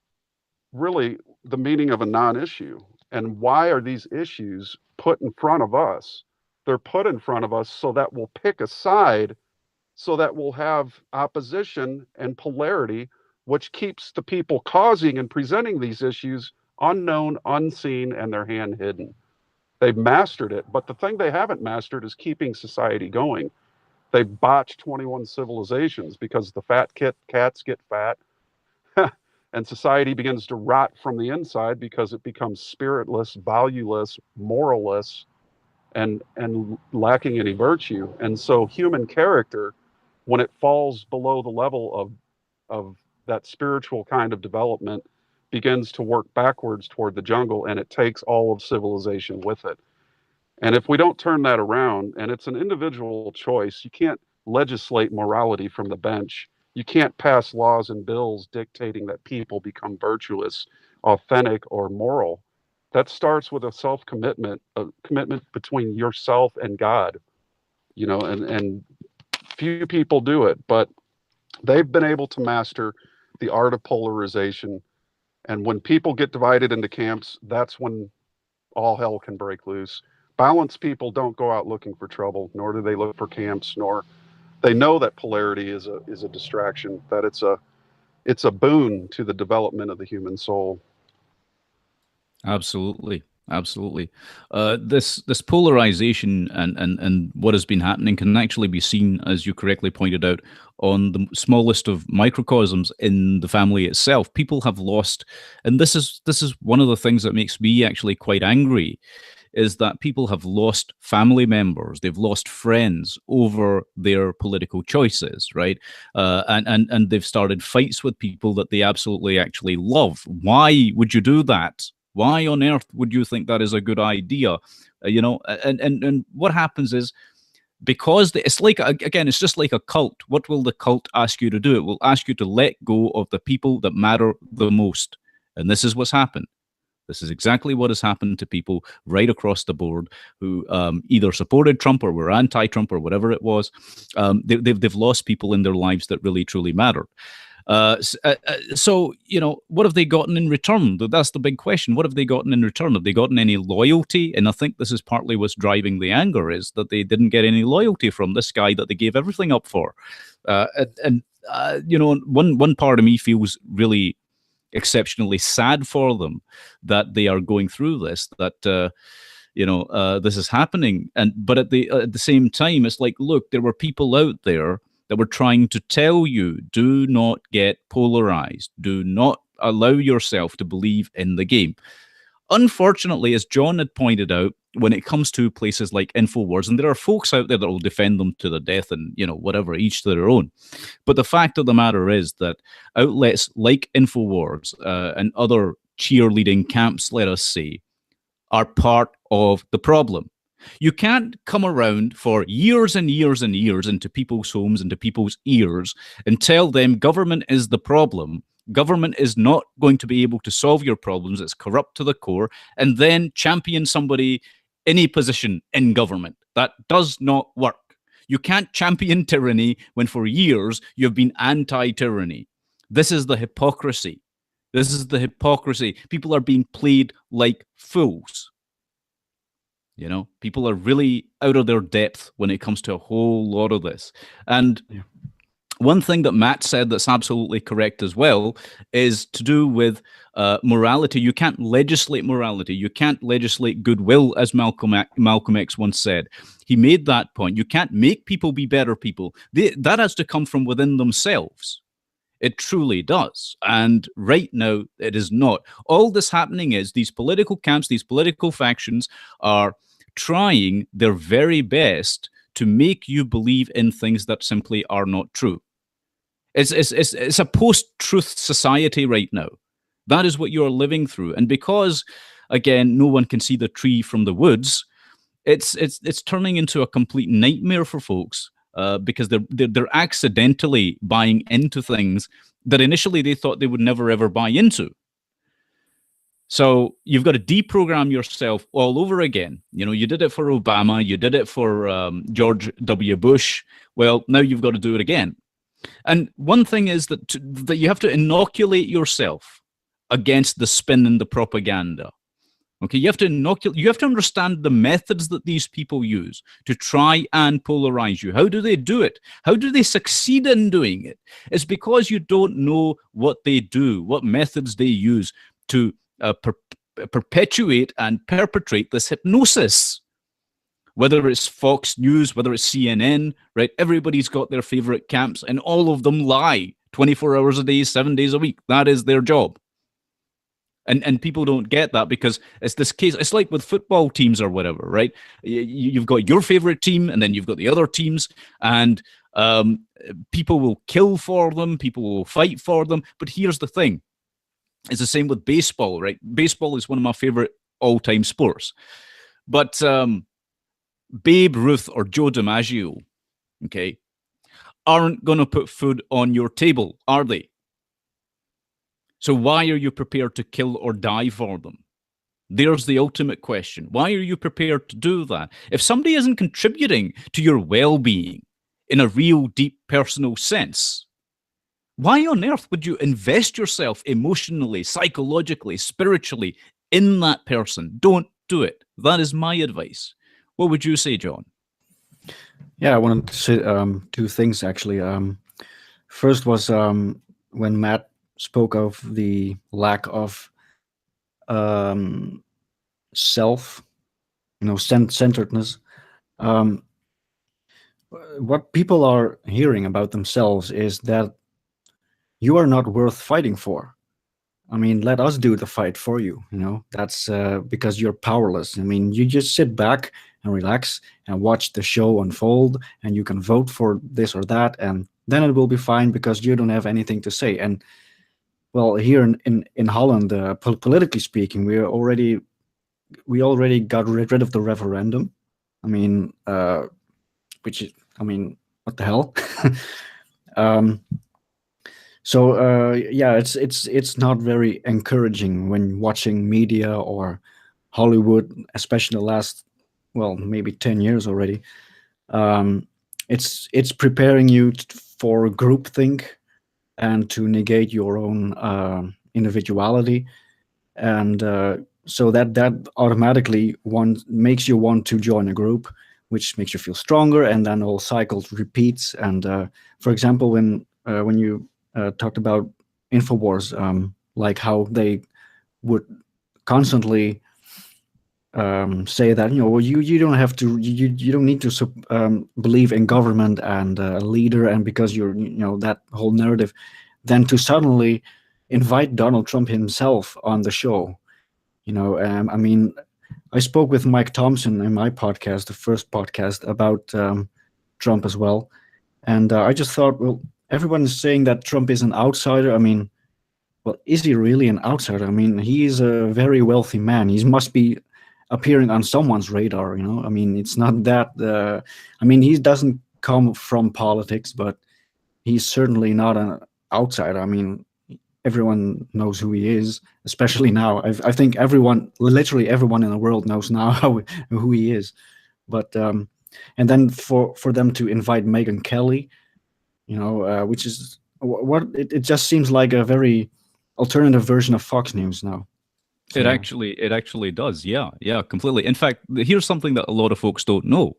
Speaker 3: really the meaning of a non-issue, and why are these issues put in front of us? They're put in front of us so that we'll pick a side, so that we'll have opposition and polarity, which keeps the people causing and presenting these issues unknown, unseen, and their hand hidden. They've mastered it, but the thing they haven't mastered is keeping society going. They've botched 21 civilizations because the fat cats get fat, and society begins to rot from the inside because it becomes spiritless, valueless, moralless, and lacking any virtue. And so human character, when it falls below the level of that spiritual kind of development, begins to work backwards toward the jungle, and it takes all of civilization with it. And if we don't turn that around, and it's an individual choice, you can't legislate morality from the bench. You can't pass laws and bills dictating that people become virtuous, authentic, or moral. That starts with a self-commitment, a commitment between yourself and God, and few people do it, but they've been able to master the art of polarization. And when people get divided into camps, that's when all hell can break loose. Balanced people don't go out looking for trouble, nor do they look for camps, nor they know that polarity is a distraction, that it's a boon to the development of the human soul.
Speaker 1: Absolutely. This polarization and what has been happening can actually be seen, as you correctly pointed out, on the smallest of microcosms in the family itself. People have lost, and this is one of the things that makes me actually quite angry, is that people have lost family members, they've lost friends over their political choices, right? And they've started fights with people that they absolutely actually love. Why would you do that? Why on earth would you think that is a good idea? And what happens is, because it's like, again, it's just like a cult. What will the cult ask you to do? It will ask you to let go of the people that matter the most. And this is what's happened. This is exactly what has happened to people right across the board who either supported Trump or were anti-Trump or whatever it was. They've lost people in their lives that really, truly mattered. So, what have they gotten in return? That's the big question. What have they gotten in return? Have they gotten any loyalty? And I think this is partly what's driving the anger, is that they didn't get any loyalty from this guy that they gave everything up for. One part of me feels really exceptionally sad for them that they are going through this, that this is happening. But at the same time, it's like, look, there were people out there that were trying to tell you, do not get polarized, do not allow yourself to believe in the game. Unfortunately, as John had pointed out, when it comes to places like InfoWars, and there are folks out there that will defend them to the death, and whatever, each to their own. But the fact of the matter is that outlets like InfoWars and other cheerleading camps, let us say, are part of the problem. You can't come around for years and years and years into people's homes, into people's ears, and tell them government is the problem. Government is not going to be able to solve your problems. It's corrupt to the core. And then champion somebody in a position in government. That does not work. You can't champion tyranny when for years you've been anti-tyranny. This is the hypocrisy. This is the hypocrisy. People are being played like fools. People are really out of their depth when it comes to a whole lot of this. And one thing that Matt said that's absolutely correct as well is to do with morality. You can't legislate morality. You can't legislate goodwill, as Malcolm X once said. He made that point. You can't make people be better people. That has to come from within themselves. It truly does. And right now, it is not. All this happening is these political camps, these political factions are trying their very best to make you believe in things that simply are not true. It's a post-truth society right now. That is what you're living through. And because, again, no one can see the tree from the woods, it's turning into a complete nightmare for folks. Because they're accidentally buying into things that initially they thought they would never ever buy into. So you've got to deprogram yourself all over again. You did it for Obama, you did it for George W. Bush. Well, now you've got to do it again. And one thing is that you have to inoculate yourself against the spin and the propaganda. Okay, you have to understand the methods that these people use to try and polarize you. How do they do it? How do they succeed in doing it? It's because you don't know what they do, what methods they use to perpetuate and perpetrate this hypnosis. Whether it's Fox News, whether it's CNN, right? Everybody's got their favorite camps, and all of them lie 24 hours a day, 7 days a week. That is their job. And people don't get that because it's this case. It's like with football teams or whatever, right? You've got your favorite team, and then you've got the other teams, and people will kill for them. People will fight for them. But here's the thing. It's the same with baseball, right? Baseball is one of my favorite all-time sports. But Babe Ruth or Joe DiMaggio, okay, aren't going to put food on your table, are they? So why are you prepared to kill or die for them? There's the ultimate question. Why are you prepared to do that? If somebody isn't contributing to your well-being in a real, deep, personal sense, why on earth would you invest yourself emotionally, psychologically, spiritually in that person? Don't do it. That is my advice. What would you say, John?
Speaker 2: Yeah, I wanted to say two things, actually. First was when Matt spoke of the lack of self, centeredness. What people are hearing about themselves is that you are not worth fighting for. I mean, let us do the fight for you. That's because you're powerless. I mean, you just sit back and relax and watch the show unfold, and you can vote for this or that, and then it will be fine because you don't have anything to say. And well, here in Holland, politically speaking, we already got rid of the referendum. I mean, what the hell? Yeah, it's not very encouraging when watching media or Hollywood, especially the last, maybe 10 years already. It's preparing you for groupthink and to negate your own individuality, and so that automatically makes you want to join a group, which makes you feel stronger, and then all cycles repeats. And for example, when you talked about InfoWars, like how they would constantly say that, well, you don't have to, you don't need to believe in government and a leader, and because you're, that whole narrative, then to suddenly invite Donald Trump himself on the show. I mean, I spoke with Mike Thompson in my podcast, the first podcast, about Trump as well, and I just thought, well, everyone is saying that Trump is an outsider. I mean, well, is he really an outsider? I mean, he is a very wealthy man. He must be appearing on someone's radar, I mean, it's not that I mean, he doesn't come from politics, but he's certainly not an outsider. I mean, everyone knows who he is, especially now. I think literally everyone in the world knows now who he is. But and then for them to invite Megyn Kelly, which is what it just seems like a very alternative version of Fox News now. So,
Speaker 1: It actually does. Yeah, completely. In fact, here's something that a lot of folks don't know.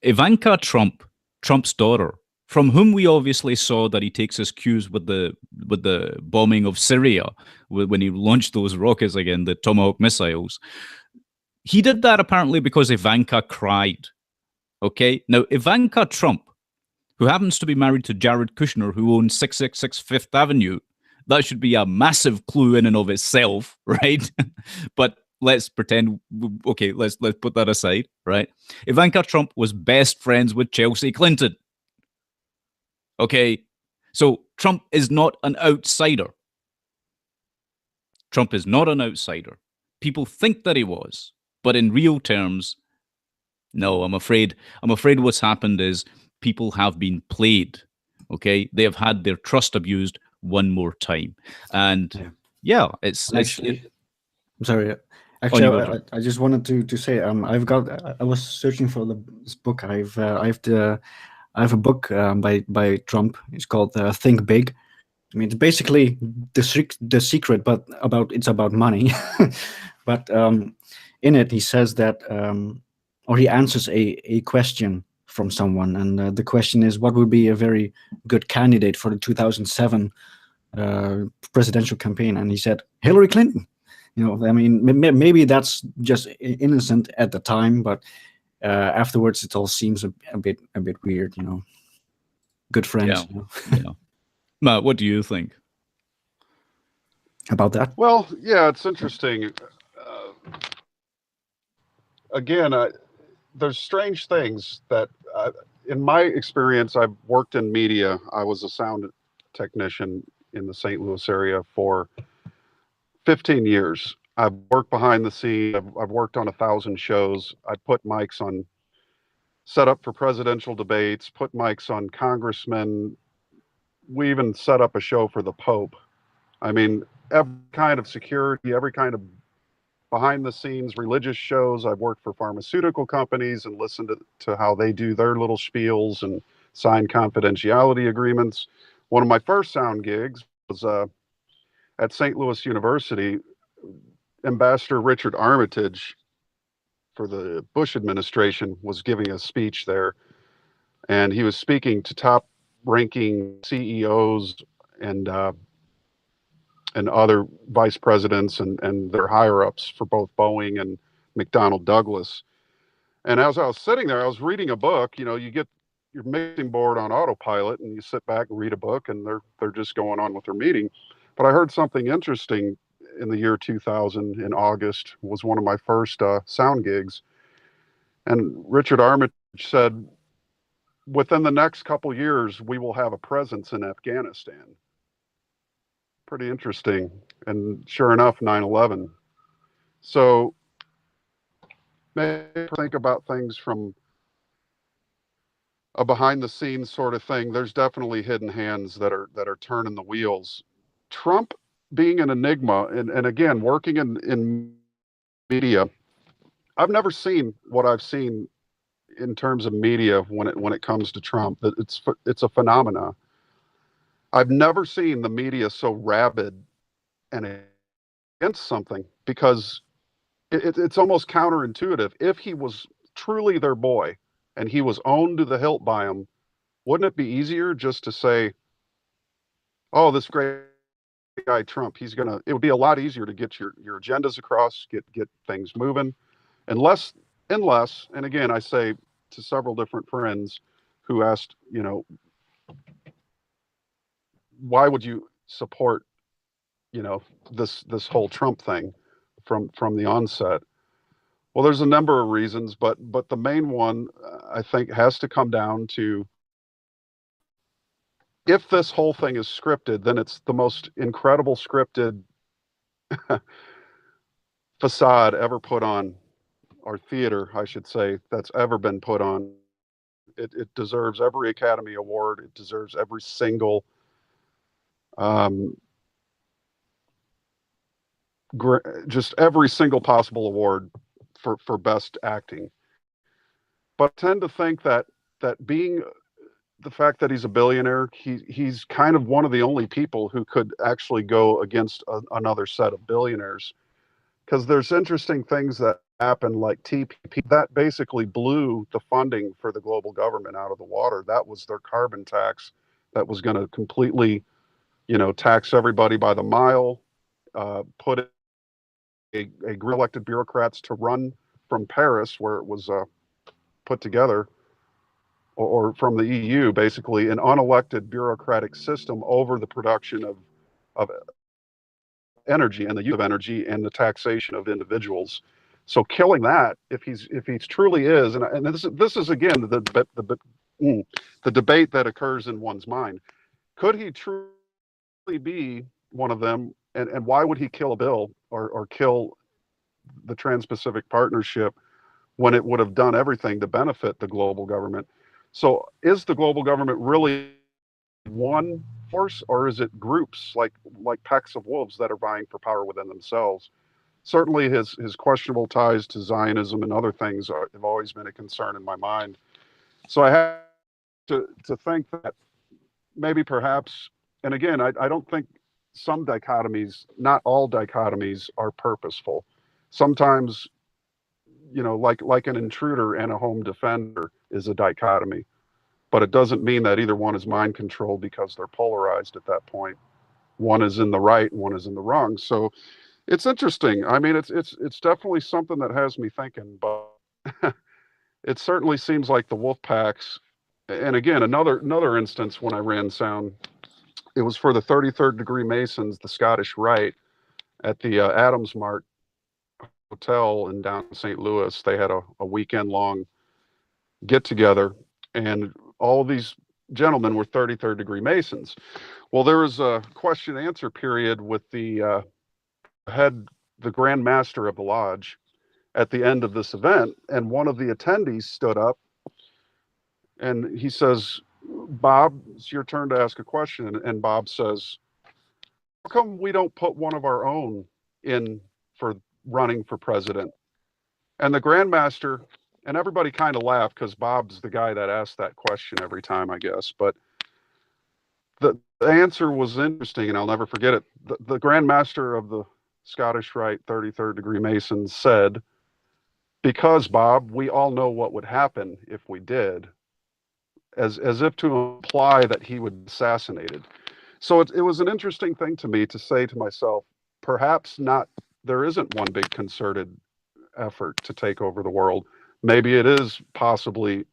Speaker 1: Ivanka Trump, Trump's daughter, from whom we obviously saw that he takes his cues with the bombing of Syria when he launched those rockets again, the Tomahawk missiles. He did that apparently because Ivanka cried. Okay, now Ivanka Trump, who happens to be married to Jared Kushner, who owns 666 Fifth Avenue. That should be a massive clue in and of itself, right? But let's pretend, okay, let's put that aside, right? Ivanka Trump was best friends with Chelsea Clinton. Okay, so Trump is not an outsider. Trump is not an outsider. People think that he was, but in real terms, no, I'm afraid what's happened is people have been played. Okay, they have had their trust abused one more time, and it's
Speaker 2: actually. I'm sorry. Actually, I just wanted to say I was searching for this book. I have a book by Trump. It's called Think Big. I mean, it's basically the secret, but it's about money. But in it, he says that, or he answers a question from someone, and the question is, what would be a very good candidate for the 2007 presidential campaign? And he said Hillary Clinton. I mean, maybe that's just innocent at the time, but afterwards it all seems a bit weird. Good friends.
Speaker 1: Yeah. Matt, what do you think
Speaker 2: about that?
Speaker 3: Well, yeah, it's interesting. Again, there's strange things that, in my experience, I've worked in media. I was a sound technician in the St. Louis area for 15 years. I've worked behind the scenes. I've worked on 1,000 shows. I put mics on, set up for presidential debates, put mics on congressmen. We even set up a show for the Pope. I mean, every kind of security, every kind of behind the scenes religious shows. I've worked for pharmaceutical companies and listened to how they do their little spiels and sign confidentiality agreements. One of my first sound gigs was at St. Louis University. Ambassador Richard Armitage for the Bush administration was giving a speech there, and he was speaking to top ranking CEOs and other vice presidents and their higher ups for both Boeing and McDonnell Douglas. And as I was sitting there, I was reading a book. You get your mixing board on autopilot and you sit back and read a book, and they're just going on with their meeting. But I heard something interesting in the year 2000 in August. Was one of my first sound gigs. And Richard Armitage said, within the next couple years, we will have a presence in Afghanistan. Pretty interesting. And sure enough, 9/11. So maybe think about things from a behind the scenes sort of thing. There's definitely hidden hands that are turning the wheels. Trump being an enigma, and again, working in media, I've never seen what I've seen in terms of media when it comes to Trump. It's a phenomena. I've never seen the media so rabid and against something, because it's almost counterintuitive. If he was truly their boy and he was owned to the hilt by them, wouldn't it be easier just to say, oh, this great guy Trump, it would be a lot easier to get your agendas across, get things moving, unless, and again, I say to several different friends who asked, why would you support, this whole Trump thing from the onset? Well, there's a number of reasons, but the main one, I think, has to come down to, if this whole thing is scripted, then it's the most incredible scripted facade ever put on, or theater, I should say, that's ever been put on. It deserves every Academy Award. It deserves every single just every single possible award for best acting. But I tend to think that being the fact that he's a billionaire, he's kind of one of the only people who could actually go against another set of billionaires, because there's interesting things that happen, like TPP, that basically blew the funding for the global government out of the water. That was their carbon tax that was going to completely, tax everybody by the mile, put a group of elected bureaucrats to run from Paris, where it was put together, or from the EU, basically an unelected bureaucratic system over the production of energy and the use of energy and the taxation of individuals. So killing that, if he's truly is, and this is again the debate that occurs in one's mind, could he truly be one of them, and why would he kill a bill or kill the Trans-Pacific Partnership when it would have done everything to benefit the global government? So is the global government really one force, or is it groups like packs of wolves that are vying for power within themselves? Certainly his questionable ties to Zionism and other things have always been a concern in my mind. So I have to think that maybe perhaps, and again, I don't think some dichotomies, not all dichotomies, are purposeful. Sometimes, like an intruder and a home defender is a dichotomy, but it doesn't mean that either one is mind controlled, because they're polarized at that point. One is in the right, one is in the wrong. So it's interesting. I mean, it's definitely something that has me thinking, but it certainly seems like the wolf packs. And again, another instance, when I ran sound, it was for the 33rd degree Masons, the Scottish Rite, at the Adams Mart Hotel in down St. Louis. They had a weekend long get together, and all these gentlemen were 33rd degree Masons. Well, there was a question and answer period with the Grand Master of the lodge at the end of this event, and one of the attendees stood up and he says, "Bob, it's your turn to ask a question." And Bob says, "How come we don't put one of our own in for running for president?" And the Grand Master, and everybody kind of laughed, because Bob's the guy that asked that question every time, I guess. But the answer was interesting, and I'll never forget it. The Grand Master of the Scottish Rite 33rd degree Masons said, "Because, Bob, we all know what would happen if we did," as if to imply that he would be assassinated. So it was an interesting thing to me to say to myself, perhaps not, there isn't one big concerted effort to take over the world. Maybe it is possibly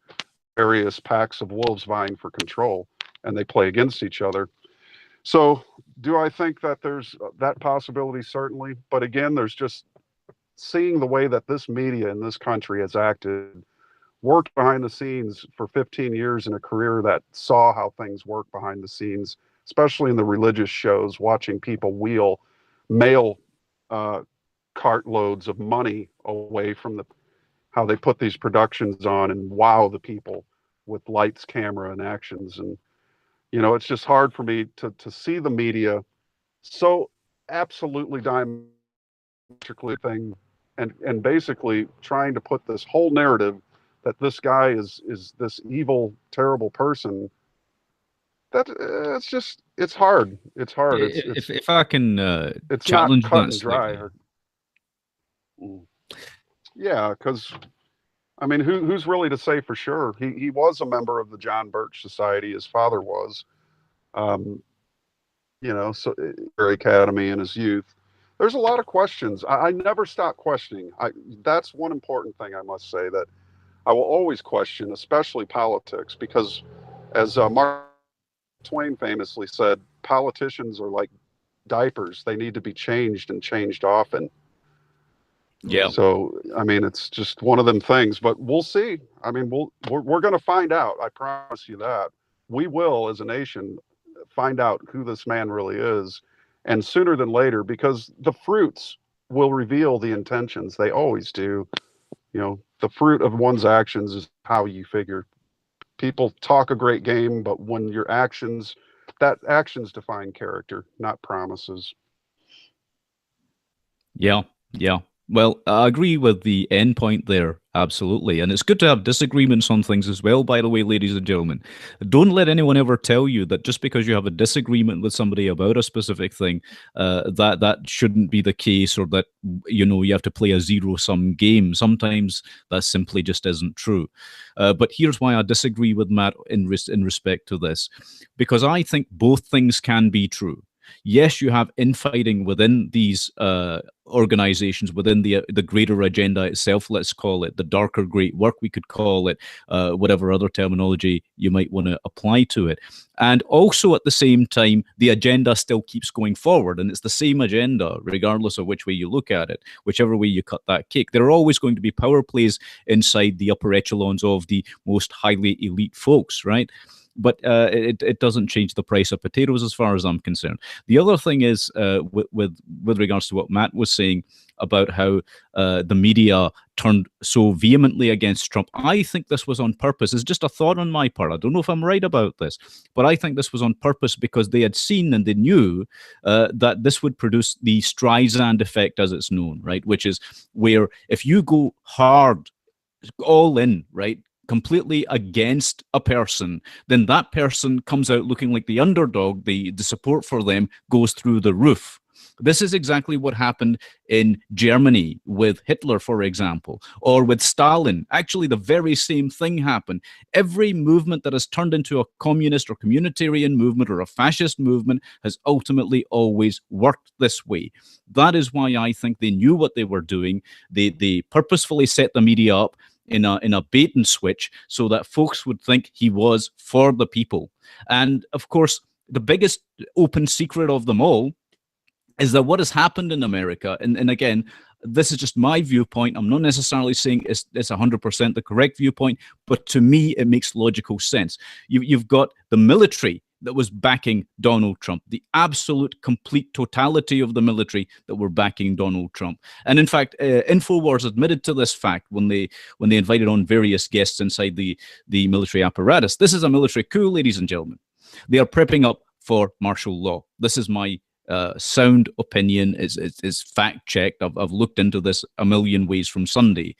Speaker 3: various packs of wolves vying for control, and they play against each other. So do I think that there's that possibility? Certainly. But again, there's just seeing the way that this media in this country has acted, worked behind the scenes for 15 years in a career that saw how things work behind the scenes, especially in the religious shows, watching people wheel mail cartloads of money away from how they put these productions on and wow the people with lights, camera, and actions. And, it's just hard for me to see the media so absolutely diametrically thing, and basically trying to put this whole narrative that this guy is this evil, terrible person. That it's hard. It's hard.
Speaker 1: If I can
Speaker 3: It's
Speaker 1: challenge
Speaker 3: not cut
Speaker 1: that
Speaker 3: and dry. Yeah, because I mean, who's really to say for sure? He was a member of the John Birch Society. His father was. so academy in his youth. There's a lot of questions. I never stop questioning. That's one important thing I must say, that I will always question, especially politics, because as Mark Twain famously said, politicians are like diapers. They need to be changed and changed often.
Speaker 1: Yeah.
Speaker 3: So, I mean, it's just one of them things, but we'll see. I mean, we're going to find out. I promise you that. We will, as a nation, find out who this man really is, and sooner than later, because the fruits will reveal the intentions. They always do. The fruit of one's actions is how you figure. People talk a great game, but when your actions define character, not promises.
Speaker 1: Yeah, yeah. Well, I agree with the end point there, absolutely. And it's good to have disagreements on things as well, by the way, ladies and gentlemen. Don't let anyone ever tell you that just because you have a disagreement with somebody about a specific thing, that shouldn't be the case, or that, you have to play a zero-sum game. Sometimes that simply just isn't true. But here's why I disagree with Matt in respect to this, because I think both things can be true. Yes, you have infighting within these organizations, within the greater agenda itself, let's call it, the darker great work, we could call it, whatever other terminology you might want to apply to it. And also at the same time, the agenda still keeps going forward, and it's the same agenda, regardless of which way you look at it, whichever way you cut that cake. There are always going to be power plays inside the upper echelons of the most highly elite folks, right? But it doesn't change the price of potatoes as far as I'm concerned. The other thing is with regards to what Matt was saying about how the media turned so vehemently against Trump. I think this was on purpose. It's just a thought on my part. I don't know if I'm right about this, but I think this was on purpose because they had seen and they knew that this would produce the Streisand effect, as it's known, right? Which is where if you go hard, all in, right, completely against a person, then that person comes out looking like the underdog. The support for them goes through the roof. This is exactly what happened in Germany with Hitler, for example, or with Stalin. Actually, the very same thing happened. Every movement that has turned into a communist or communitarian movement or a fascist movement has ultimately always worked this way. That is why I think they knew what they were doing. They purposefully set the media up in a bait and switch so that folks would think he was for the people. And of course, the biggest open secret of them all is that what has happened in America, and again, this is just my viewpoint. I'm not necessarily saying it's 100% the correct viewpoint, but to me, it makes logical sense. You've got the military that was backing Donald Trump, the absolute complete totality of the military that were backing Donald Trump. And in fact, InfoWars admitted to this fact when they invited on various guests inside the military apparatus. This is a military coup, ladies and gentlemen. They are prepping up for martial law. This is my sound opinion, is fact checked. I've looked into this a million ways from Sunday.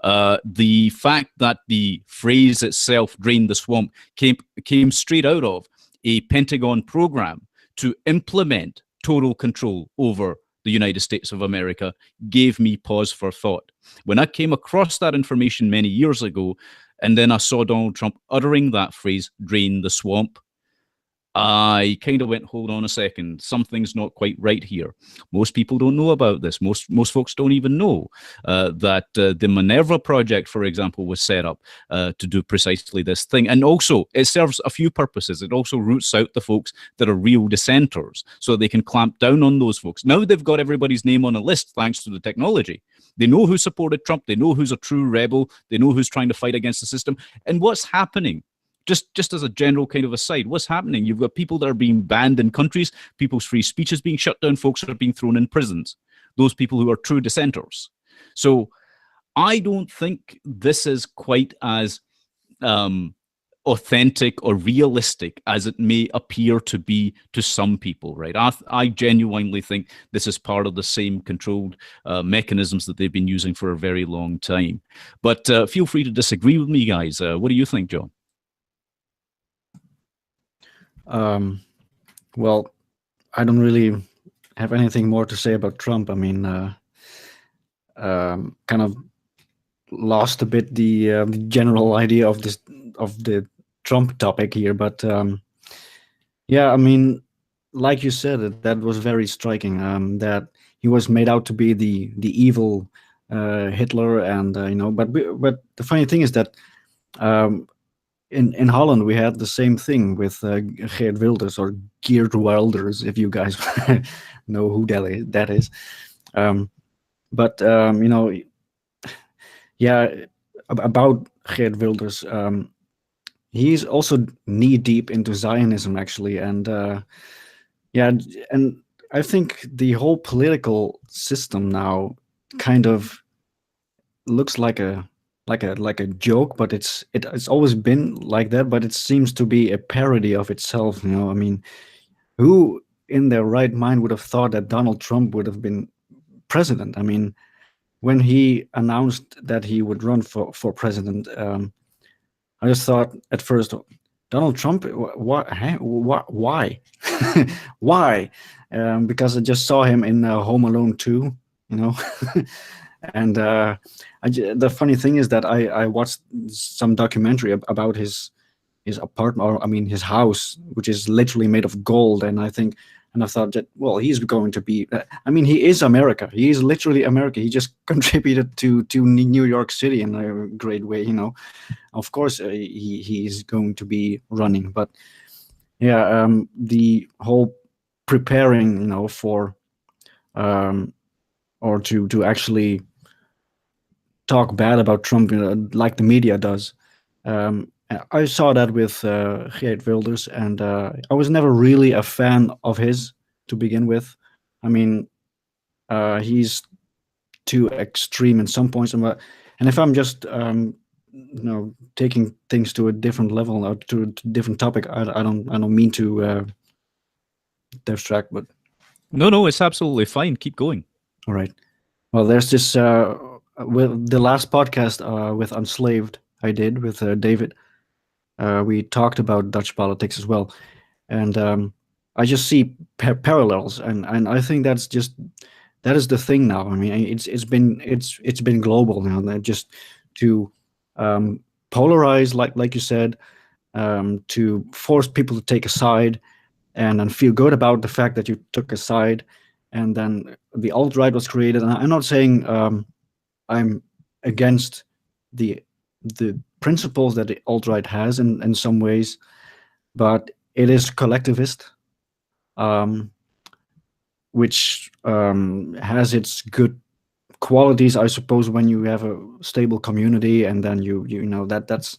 Speaker 1: The fact that the phrase itself, "drain the swamp," came straight out of a Pentagon program to implement total control over the United States of America gave me pause for thought. When I came across that information many years ago, and then I saw Donald Trump uttering that phrase, "drain the swamp," I kind of went, hold on a second, something's not quite right here. Most people don't know about this. Most folks don't even know that the Minerva Project, for example, was set up to do precisely this thing. And also, it serves a few purposes. It also roots out the folks that are real dissenters so they can clamp down on those folks. Now they've got everybody's name on a list thanks to the technology. They know who supported Trump. They know who's a true rebel. They know who's trying to fight against the system. And what's happening? Just as a general kind of aside, what's happening? You've got people that are being banned in countries, people's free speech is being shut down, folks are being thrown in prisons, those people who are true dissenters. So I don't think this is quite as authentic or realistic as it may appear to be to some people, right? I genuinely think this is part of the same controlled mechanisms that they've been using for a very long time. But feel free to disagree with me, guys. What do you think, John?
Speaker 2: Well, I don't really have anything more to say about Trump. I mean, kind of lost a bit the general idea of the Trump topic here, but yeah, I mean, like you said, that was very striking. That he was made out to be the evil Hitler, and but the funny thing is that um, in Holland we had the same thing with Geert Wilders, or Geert Wilders, if you guys know who that is. Um, but yeah, about Geert Wilders, he's also knee deep into Zionism, actually, and yeah, and I think the whole political system now kind of looks like a joke, but it's always been like that. But it seems to be a parody of itself. I mean, who in their right mind would have thought that Donald Trump would have been president? I mean, when he announced that he would run for president, I just thought at first, Donald Trump, what, why, why? Because I just saw him in Home Alone 2, you know. And the funny thing is that I watched some documentary about his apartment, or I mean his house, which is literally made of gold. And I thought that, well, he's going to be. I mean, he is America. He is literally America. He just contributed to New York City in a great way. Of course, he is going to be running. But yeah, the whole preparing, for or to actually talk bad about Trump, like the media does. I saw that with Geert Wilders, and I was never really a fan of his to begin with. I mean, he's too extreme in some points, and if I'm just taking things to a different level or to a different topic, I don't mean to distract, but
Speaker 1: No, it's absolutely fine. Keep going.
Speaker 2: all right. Well, there's this with the last podcast with Unslaved I did with David. We talked about Dutch politics as well, and I just see parallels, and I think that is the thing now. I mean, it's been global now. That just to polarize, like you said, to force people to take a side, and then feel good about the fact that you took a side, and then the alt right was created. And I'm not saying I'm against the principles that the alt right has in some ways, but it is collectivist, which has its good qualities, I suppose, when you have a stable community, and then that's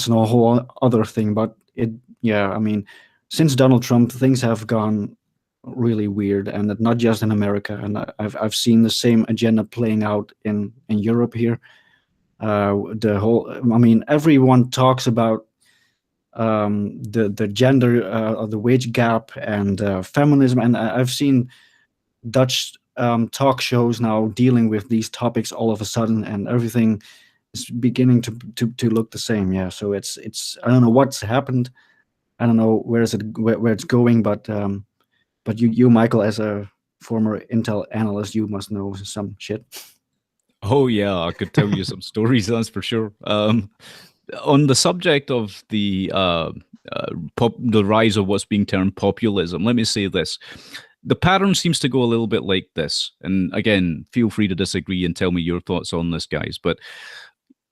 Speaker 2: a whole other thing. But I mean, since Donald Trump, things have gone really weird, and not just in America. And I've seen the same agenda playing out in Europe here. The whole, I mean, everyone talks about the gender or the wage gap and feminism, and I've seen Dutch talk shows now dealing with these topics all of a sudden, and everything is beginning to look the same. Yeah, so it's I don't know what's happened. I don't know where it's going, but you Michael, as a former Intel analyst, you must know some shit.
Speaker 1: Oh yeah, I could tell you some stories, that's for sure. On the subject of the rise of what's being termed populism, let me say this. The pattern seems to go a little bit like this. And again, feel free to disagree and tell me your thoughts on this, guys. But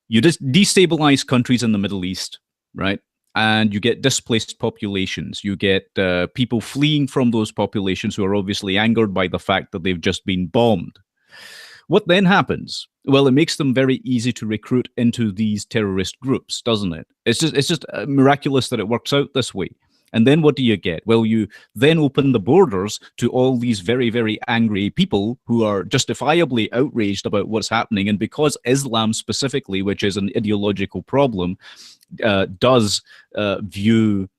Speaker 1: you just destabilize countries in the Middle East, right? And you get displaced populations. You get people fleeing from those populations who are obviously angered by the fact that they've just been bombed. What then happens? Well, it makes them very easy to recruit into these terrorist groups, doesn't it? It's just miraculous that it works out this way. And then what do you get? Well, you then open the borders to all these very, very angry people who are justifiably outraged about what's happening. And because Islam specifically, which is an ideological problem, does view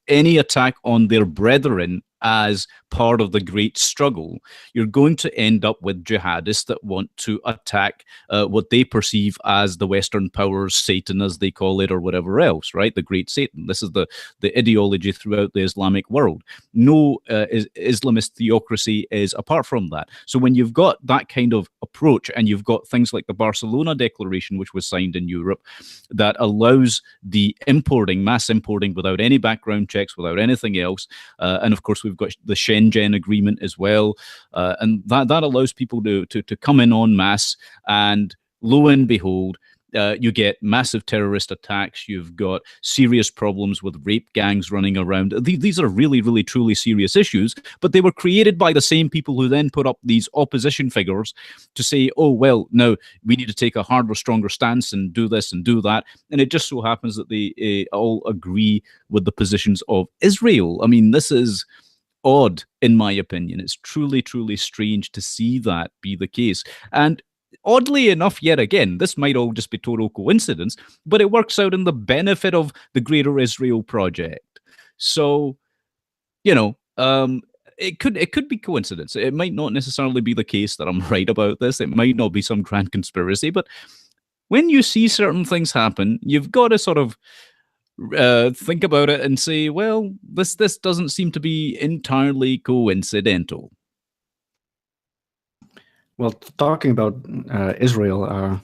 Speaker 1: any attack on their brethren as part of the great struggle, you're going to end up with jihadists that want to attack what they perceive as the Western powers, Satan as they call it, or whatever else, right? The great Satan. This is the ideology throughout the Islamic world. No Islamist theocracy is apart from that. So when you've got that kind of approach, and you've got things like the Barcelona Declaration, which was signed in Europe, that allows the mass importing without any background checks, without anything else, and of course we've got the Schengen Agreement as well, and that allows people to come in en masse, and lo and behold, you get massive terrorist attacks. You've got serious problems with rape gangs running around. These are really, really, truly serious issues, but they were created by the same people who then put up these opposition figures to say, oh, well, no, we need to take a harder, stronger stance and do this and do that. And it just so happens that they all agree with the positions of Israel. I mean, this is odd, in my opinion. It's truly, truly strange to see that be the case. And oddly enough, yet again, this might all just be total coincidence, but it works out in the benefit of the Greater Israel Project. So, it could be coincidence. It might not necessarily be the case that I'm right about this. It might not be some grand conspiracy, but when you see certain things happen, you've got to sort of think about it and say, well, this doesn't seem to be entirely coincidental.
Speaker 2: Well, talking about Israel,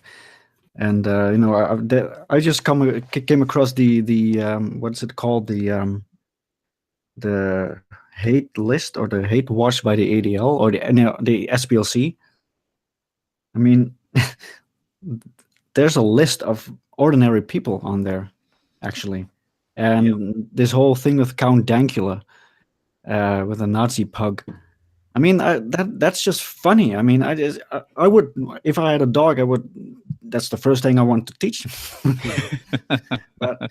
Speaker 2: and I just came across the what's it called, the hate list or the hate watch by the ADL or the SPLC. I mean, there's a list of ordinary people on there, actually, and this whole thing with Count Dankula with a Nazi pug. I mean, that's just funny. I mean, I would, if I had a dog, that's the first thing I want to teach him. but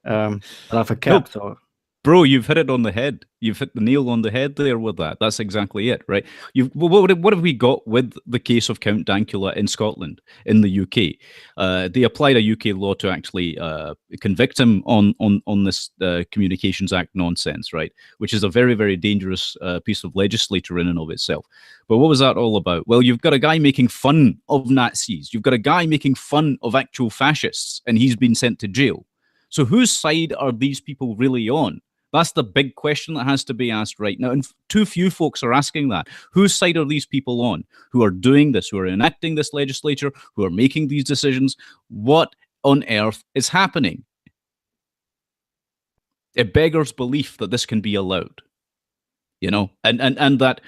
Speaker 2: I have a cat, so.
Speaker 1: Bro, you've hit it on the head. You've hit the nail on the head there with that. That's exactly it, right? What have we got with the case of Count Dankula in Scotland, in the UK? They applied a UK law to actually convict him on this Communications Act nonsense, right? Which is a very, very dangerous piece of legislature in and of itself. But what was that all about? Well, you've got a guy making fun of Nazis. You've got a guy making fun of actual fascists, and he's been sent to jail. So whose side are these people really on? That's the big question that has to be asked right now. And too few folks are asking that. Whose side are these people on who are doing this, who are enacting this legislature, who are making these decisions? What on earth is happening? It beggars belief that this can be allowed, and that,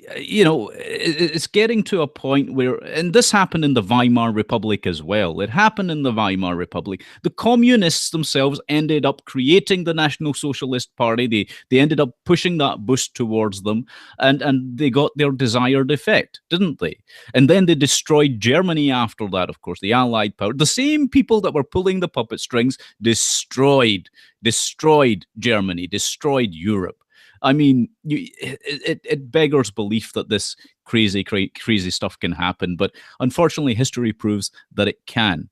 Speaker 1: it's getting to a point where, and this happened in the Weimar Republic as well. It happened in the Weimar Republic. The communists themselves ended up creating the National Socialist Party. They ended up pushing that boost towards them, and they got their desired effect, didn't they? And then they destroyed Germany after that, of course, the Allied power. The same people that were pulling the puppet strings destroyed Germany, destroyed Europe. I mean, it beggars belief that this crazy stuff can happen, but unfortunately, history proves that it can.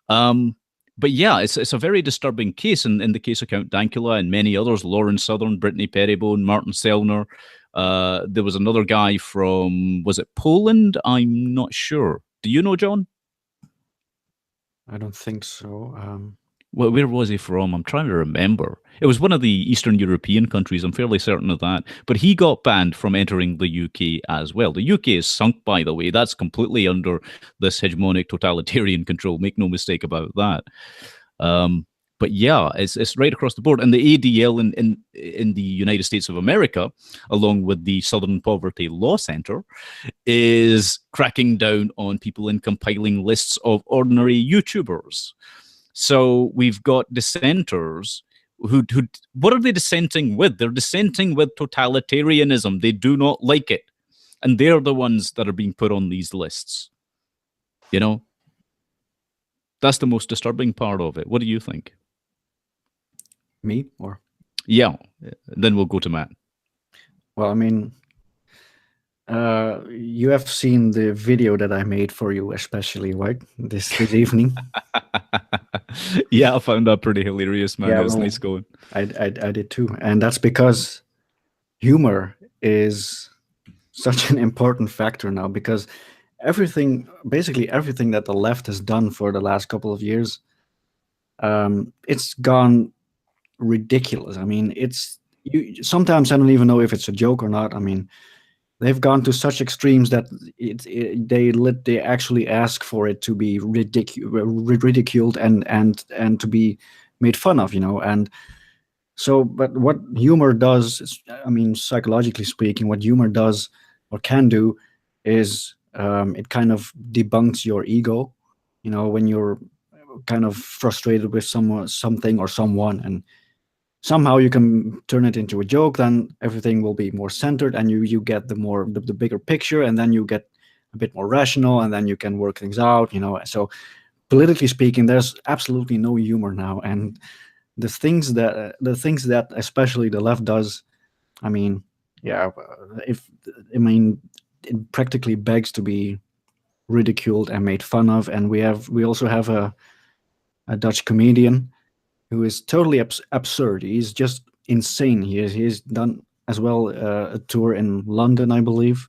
Speaker 1: But yeah, it's a very disturbing case. In the case of Count Dankula and many others, Lauren Southern, Brittany Pettibone, Martin Sellner. There was another guy from, was it Poland? I'm not sure. Do you know, John?
Speaker 2: I don't think so.
Speaker 1: Well, where was he from? I'm trying to remember. It was one of the Eastern European countries. I'm fairly certain of that. But he got banned from entering the UK as well. The UK is sunk, by the way. That's completely under this hegemonic totalitarian control. Make no mistake about that. But yeah, it's right across the board. And the ADL in the United States of America, along with the Southern Poverty Law Center, is cracking down on people and compiling lists of ordinary YouTubers. So we've got dissenters who what are they dissenting with? They're dissenting with totalitarianism. They do not like it. And they're the ones that are being put on these lists. That's the most disturbing part of it. What do you think?
Speaker 2: Me or?
Speaker 1: Yeah. Then we'll go to Matt.
Speaker 2: Well, I mean, you have seen the video that I made for you, especially, right? This evening.
Speaker 1: Yeah, I found that pretty hilarious, man.
Speaker 2: Yeah,
Speaker 1: It was nice going.
Speaker 2: I did too, and that's because humor is such an important factor now, because basically everything that the left has done for the last couple of years, it's gone ridiculous. I mean, sometimes I don't even know if it's a joke or not. I mean, they've gone to such extremes that they actually ask for it to be ridiculed and to be made fun of, and so, but what humor does is, I mean, psychologically speaking, what humor does or can do is, it kind of debunks your ego, when you're kind of frustrated with something or someone, and somehow you can turn it into a joke. Then everything will be more centered, and you get the bigger picture, and then you get a bit more rational, and then you can work things out. So politically speaking, there's absolutely no humor now, and the things that especially the left does, I mean, yeah, it practically begs to be ridiculed and made fun of. And we also have a Dutch comedian who is totally absurd. He's just insane. He's done as well a tour in London, I believe.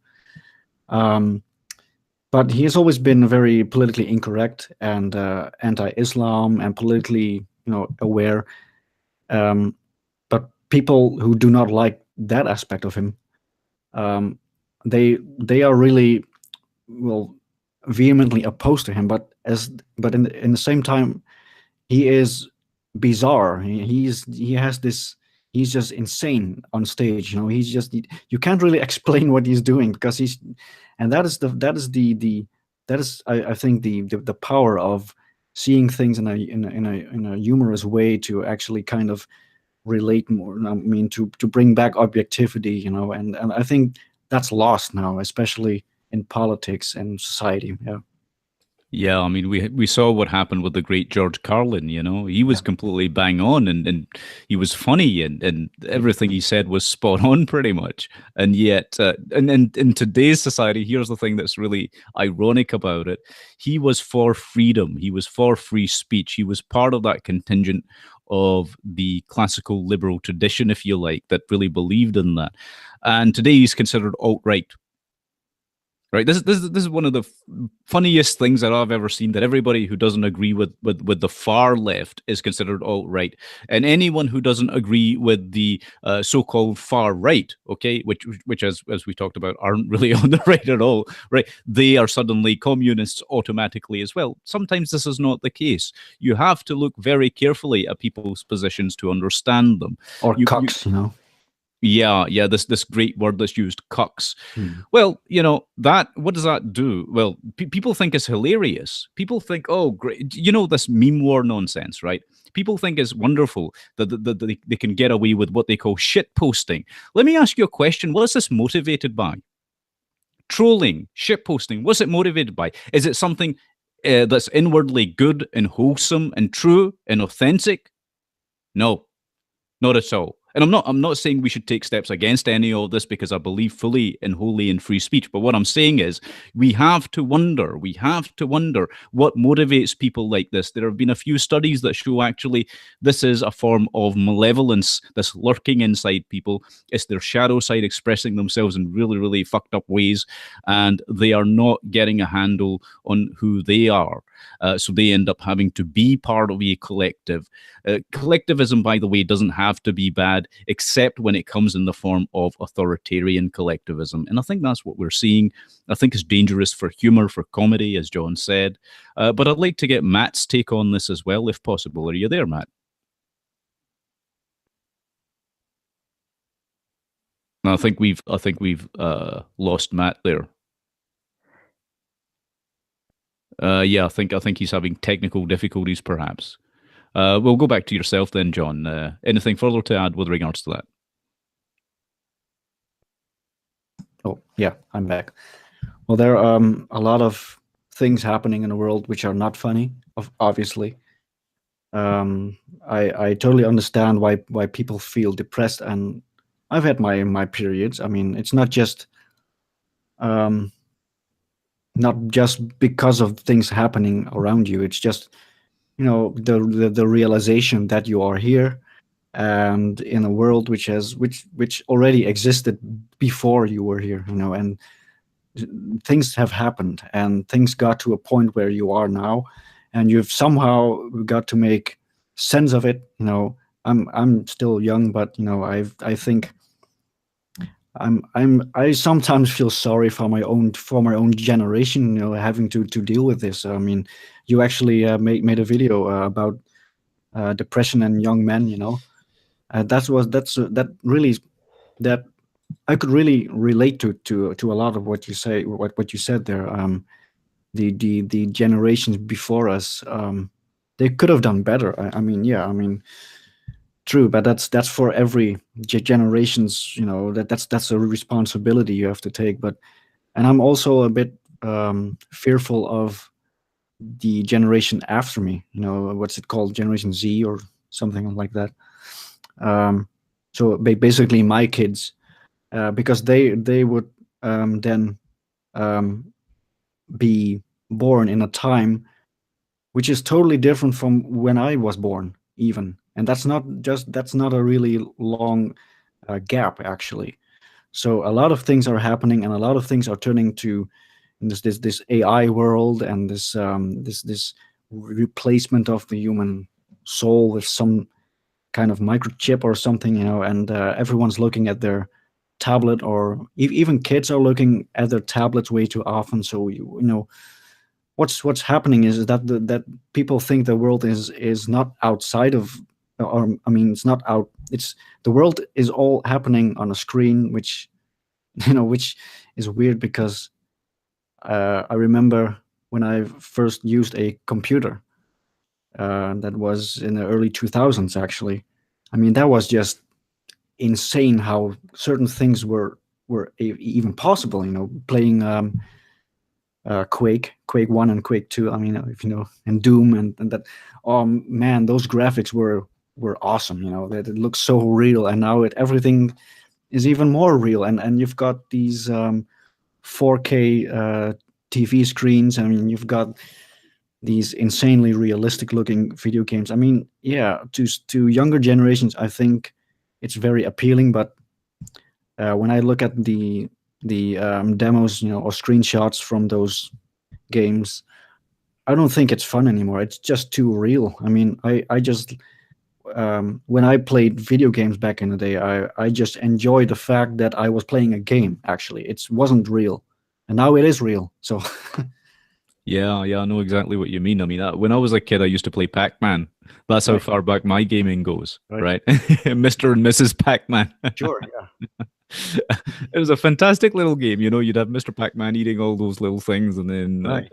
Speaker 2: But he has always been very politically incorrect and anti-Islam and politically, aware. But people who do not like that aspect of him, they are really, well, vehemently opposed to him. But in the same time, he is bizarre. He has this. He's just insane on stage. He's just, you can't really explain what he's doing, because and that is I think the power of seeing things in a humorous way, to actually kind of relate more. I mean, to bring back objectivity, and I think that's lost now, especially in politics and society. Yeah.
Speaker 1: Yeah, I mean, we saw what happened with the great George Carlin. He was completely bang on, and he was funny, and everything he said was spot on, pretty much. And yet, and in today's society, here's the thing that's really ironic about it: he was for freedom, he was for free speech, he was part of that contingent of the classical liberal tradition, if you like, that really believed in that. And today he's considered alt-right. Right. This is one of the funniest things that I've ever seen. That everybody who doesn't agree with the far left is considered alt-right, and anyone who doesn't agree with the so-called far right, okay, which as we talked about, aren't really on the right at all, right? They are suddenly communists automatically as well. Sometimes this is not the case. You have to look very carefully at people's positions to understand them.
Speaker 2: Or cucks,
Speaker 1: Yeah, this great word that's used, cucks. Well, that, what does that do? Well, people think it's hilarious. People think, oh, great, this meme war nonsense, right? People think it's wonderful that they can get away with what they call shit posting. Let me ask you a question. What is this motivated by? Trolling, shit posting, what's it motivated by? Is it something that's inwardly good and wholesome and true and authentic? No, not at all. And I'm not saying we should take steps against any of this, because I believe fully and wholly in free speech. But what I'm saying is we have to wonder what motivates people like this. There have been a few studies that show actually this is a form of malevolence that's lurking inside people. It's their shadow side expressing themselves in really, really fucked up ways, and they are not getting a handle on who they are. So they end up having to be part of a collective. Collectivism, by the way, doesn't have to be bad, except when it comes in the form of authoritarian collectivism. And I think that's what we're seeing. I think it's dangerous for humor, for comedy, as John said. But I'd like to get Matt's take on this as well, if possible. Are you there, Matt? I think we've lost Matt there. Yeah, I think he's having technical difficulties, perhaps. We'll go back to yourself then, John. Anything further to add with regards to that?
Speaker 2: Oh, yeah, I'm back. Well, there are a lot of things happening in the world which are not funny, obviously. I totally understand why people feel depressed, and I've had my periods. I mean, it's not just because of things happening around you. It's just, the realization that you are here, and in a world which already existed before you were here, and things have happened, and things got to a point where you are now, and you've somehow got to make sense of it. I'm still young, but I think I sometimes feel sorry for my own generation, having to deal with this. I mean, you actually made a video about depression and young men. That really, that I could really relate to a lot of what you say, what you said there. The generations before us, they could have done better. I mean, yeah, I mean, true, but that's for every generations. That's a responsibility you have to take. And I'm also a bit fearful of the generation after me. What's it called, Generation Z or something like that. So basically, my kids, because they would then be born in a time which is totally different from when I was born, even. And that's not a really long gap, actually. So a lot of things are happening, and a lot of things are turning to this AI world, and this replacement of the human soul with some kind of microchip or something, and everyone's looking at their tablet, or even kids are looking at their tablets way too often. So what's happening is that that people think the world is not outside of, or I mean, it's not out. It's the world is all happening on a screen, which which is weird, because I remember when I first used a computer. That was in the early 2000s, actually. I mean, that was just insane how certain things were even possible. Playing Quake 1 and Quake 2. I mean, if and Doom, and that. Oh man, those graphics were awesome. That it looks so real, and now everything is even more real. And you've got these 4K TV screens. I mean, you've got these insanely realistic looking video games. I mean, yeah, to younger generations, I think it's very appealing. But when I look at the demos, or screenshots from those games, I don't think it's fun anymore. It's just too real. I mean, I just when I played video games back in the day, I just enjoyed the fact that I was playing a game. Actually, it wasn't real, and now it is real. So.
Speaker 1: Yeah, I know exactly what you mean. I mean, when I was a kid, I used to play Pac-Man. That's how far back my gaming goes, right? Mr. and Mrs. Pac-Man.
Speaker 2: Sure, yeah.
Speaker 1: It was a fantastic little game. You'd have Mr. Pac-Man eating all those little things, and then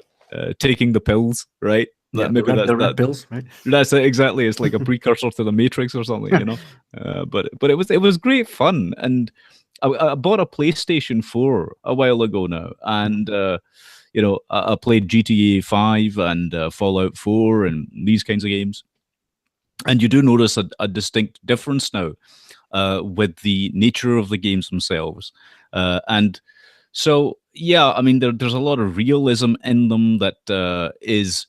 Speaker 1: taking the pills, right?
Speaker 2: Yeah, the red pills, right?
Speaker 1: That's it, exactly. It's like a precursor to the Matrix or something, But it was great fun, and I bought a PlayStation 4 a while ago now, and I played GTA 5 and Fallout 4 and these kinds of games. And you do notice a distinct difference now with the nature of the games themselves. And so, yeah, I mean, there's a lot of realism in them that is...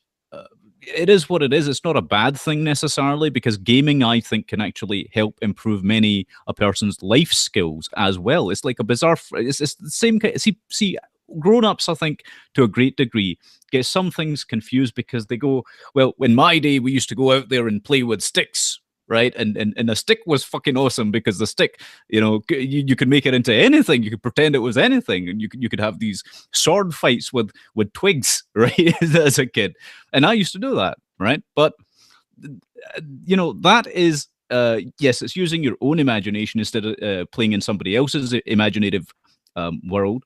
Speaker 1: it is what it is. It's not a bad thing necessarily, because gaming, I think, can actually help improve a person's life skills as well. It's like a bizarre... It's the same kind... See, grown-ups, I think, to a great degree, get some things confused, because they go, well, in my day, we used to go out there and play with sticks, right? And a stick was fucking awesome, because the stick, you could make it into anything. You could pretend it was anything, and you could have these sword fights with twigs, right? As a kid. And I used to do that, right? But, that is, yes, it's using your own imagination instead of playing in somebody else's imaginative world.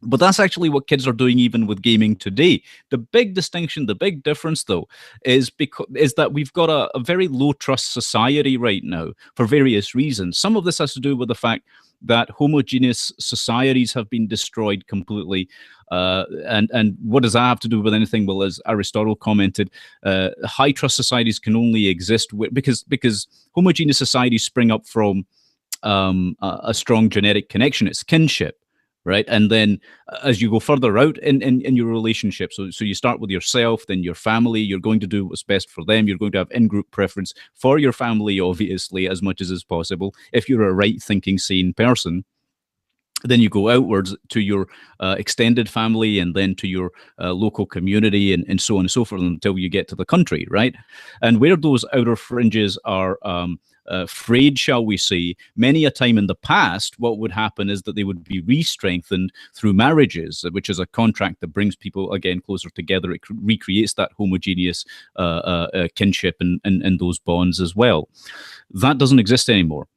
Speaker 1: But that's actually what kids are doing even with gaming today. The big distinction, the big difference, though, is that we've got a very low trust society right now for various reasons. Some of this has to do with the fact that homogeneous societies have been destroyed completely. And what does that have to do with anything? Well, as Aristotle commented, high trust societies can only exist because homogeneous societies spring up from a strong genetic connection. It's kinship. right? And then as you go further out in your relationship, so you start with yourself, then your family, you're going to do what's best for them. You're going to have in-group preference for your family, obviously, as much as is possible. If you're a right-thinking, sane person, then you go outwards to your extended family, and then to your local community, and so on and so forth, until you get to the country, right? And where those outer fringes are frayed, shall we say, many a time in the past, what would happen is that they would be re-strengthened through marriages, which is a contract that brings people again closer together. It recreates that homogeneous kinship and those bonds as well. That doesn't exist anymore.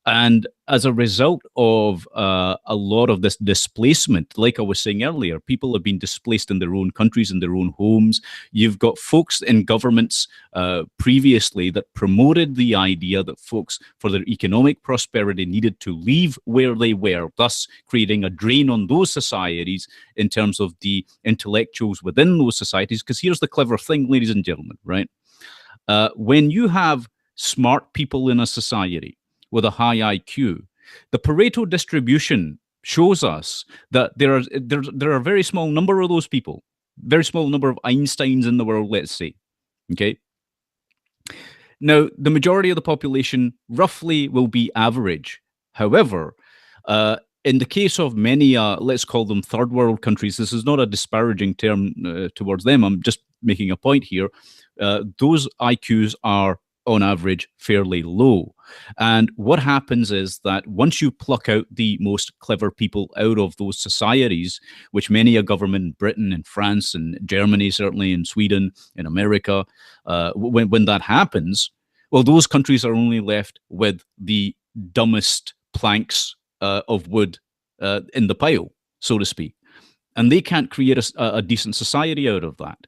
Speaker 1: And as a result of a lot of this displacement, like I was saying earlier, people have been displaced in their own countries, in their own homes. You've got folks in governments previously that promoted the idea that folks, for their economic prosperity, needed to leave where they were, thus creating a drain on those societies in terms of the intellectuals within those societies. Because here's the clever thing, ladies and gentlemen, right? When you have smart people in a society with a high IQ, the Pareto distribution shows us that there are a very small number of those people, very small number of Einsteins in the world, let's say. Okay. Now, the majority of the population roughly will be average. However, in the case of many, let's call them third world countries, this is not a disparaging term towards them. I'm just making a point here. Those IQs are on average fairly low. And what happens is that once you pluck out the most clever people out of those societies, which many a government in Britain and France and Germany, certainly in Sweden, in America, when that happens, well, those countries are only left with the dumbest planks of wood in the pile, so to speak. And they can't create a decent society out of that.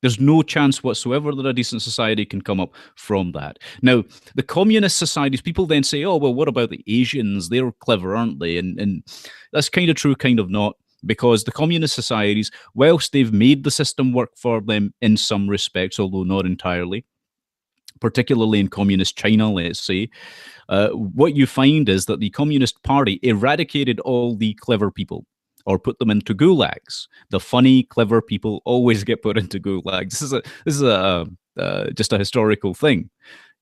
Speaker 1: There's no chance whatsoever that a decent society can come up from that. Now, the communist societies, people then say, oh, well, what about the Asians? They're clever, aren't they? And that's kind of true, kind of not, because the communist societies, whilst they've made the system work for them in some respects, although not entirely, particularly in communist China, let's say, what you find is that the Communist Party eradicated all the clever people, or put them into gulags. The funny, clever people always get put into gulags. This is just a historical thing,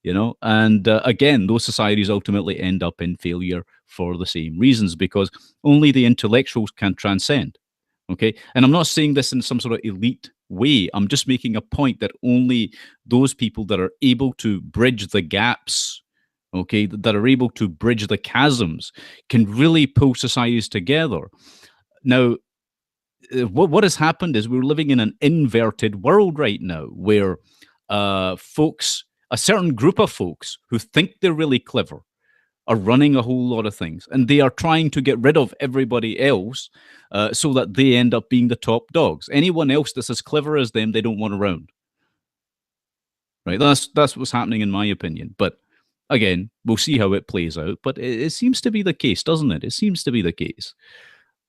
Speaker 1: you know. And again, those societies ultimately end up in failure for the same reasons, because only the intellectuals can transcend. Okay, and I'm not saying this in some sort of elite way. I'm just making a point that only those people that are able to bridge the gaps, okay, that are able to bridge the chasms, can really pull societies together. Now, what has happened is we're living in an inverted world right now, where folks, a certain group of folks who think they're really clever, are running a whole lot of things, and they are trying to get rid of everybody else so that they end up being the top dogs. Anyone else that's as clever as them, they don't want around. Right? That's what's happening, in my opinion. But again, we'll see how it plays out. But it seems to be the case, doesn't it? It seems to be the case.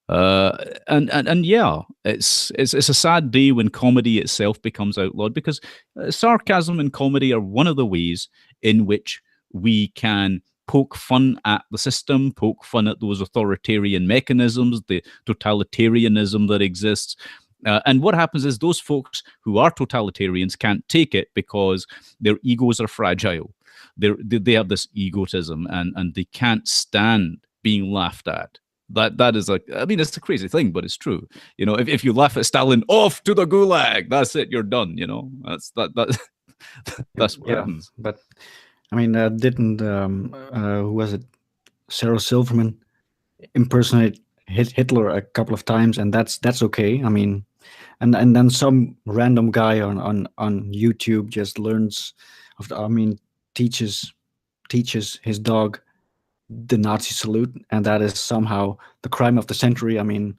Speaker 1: And yeah, it's a sad day when comedy itself becomes outlawed, because sarcasm and comedy are one of the ways in which we can poke fun at the system, poke fun at those authoritarian mechanisms, the totalitarianism that exists. And what happens is those folks who are totalitarians can't take it because their egos are fragile. They have this egotism, and they can't stand being laughed at. That is I mean, it's a crazy thing, but it's true. You know, if you laugh at Stalin, off to the gulag, that's it, you're done. You know, that's what happens.
Speaker 2: But I mean, didn't who was it? Sarah Silverman impersonate Hitler a couple of times, and that's okay. I mean, and then some random guy on YouTube just learns of teaches his dog the Nazi salute, and that is somehow the crime of the century. I mean,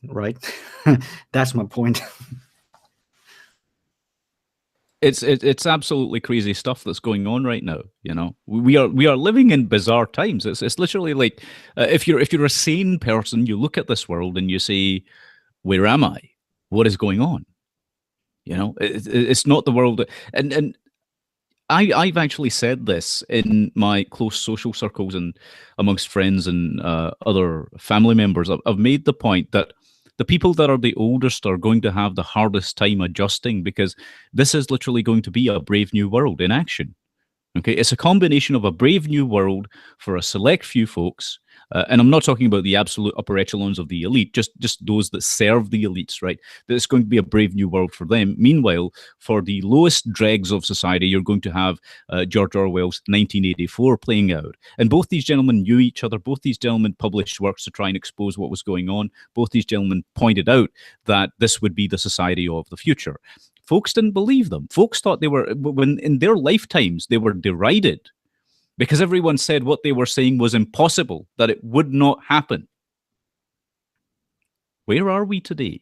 Speaker 2: right? That's my point.
Speaker 1: It's absolutely crazy stuff that's going on right now. You know, we are living in bizarre times. It's literally like if you're a sane person, you look at this world and you say, "Where am I? What is going on?" You know, it's not the world, and I've actually said this in my close social circles and amongst friends and other family members. I've made the point that the people that are the oldest are going to have the hardest time adjusting, because this is literally going to be a brave new world in action. Okay, it's a combination of a brave new world for a select few folks, and I'm not talking about the absolute upper echelons of the elite, just those that serve the elites, right? That it's going to be a brave new world for them. Meanwhile, for the lowest dregs of society, you're going to have George Orwell's 1984 playing out. And both these gentlemen knew each other. Both these gentlemen published works to try and expose what was going on. Both these gentlemen pointed out that this would be the society of the future. Folks didn't believe them. Folks thought they were, when in their lifetimes, they were derided because everyone said what they were saying was impossible, that it would not happen. Where are we today?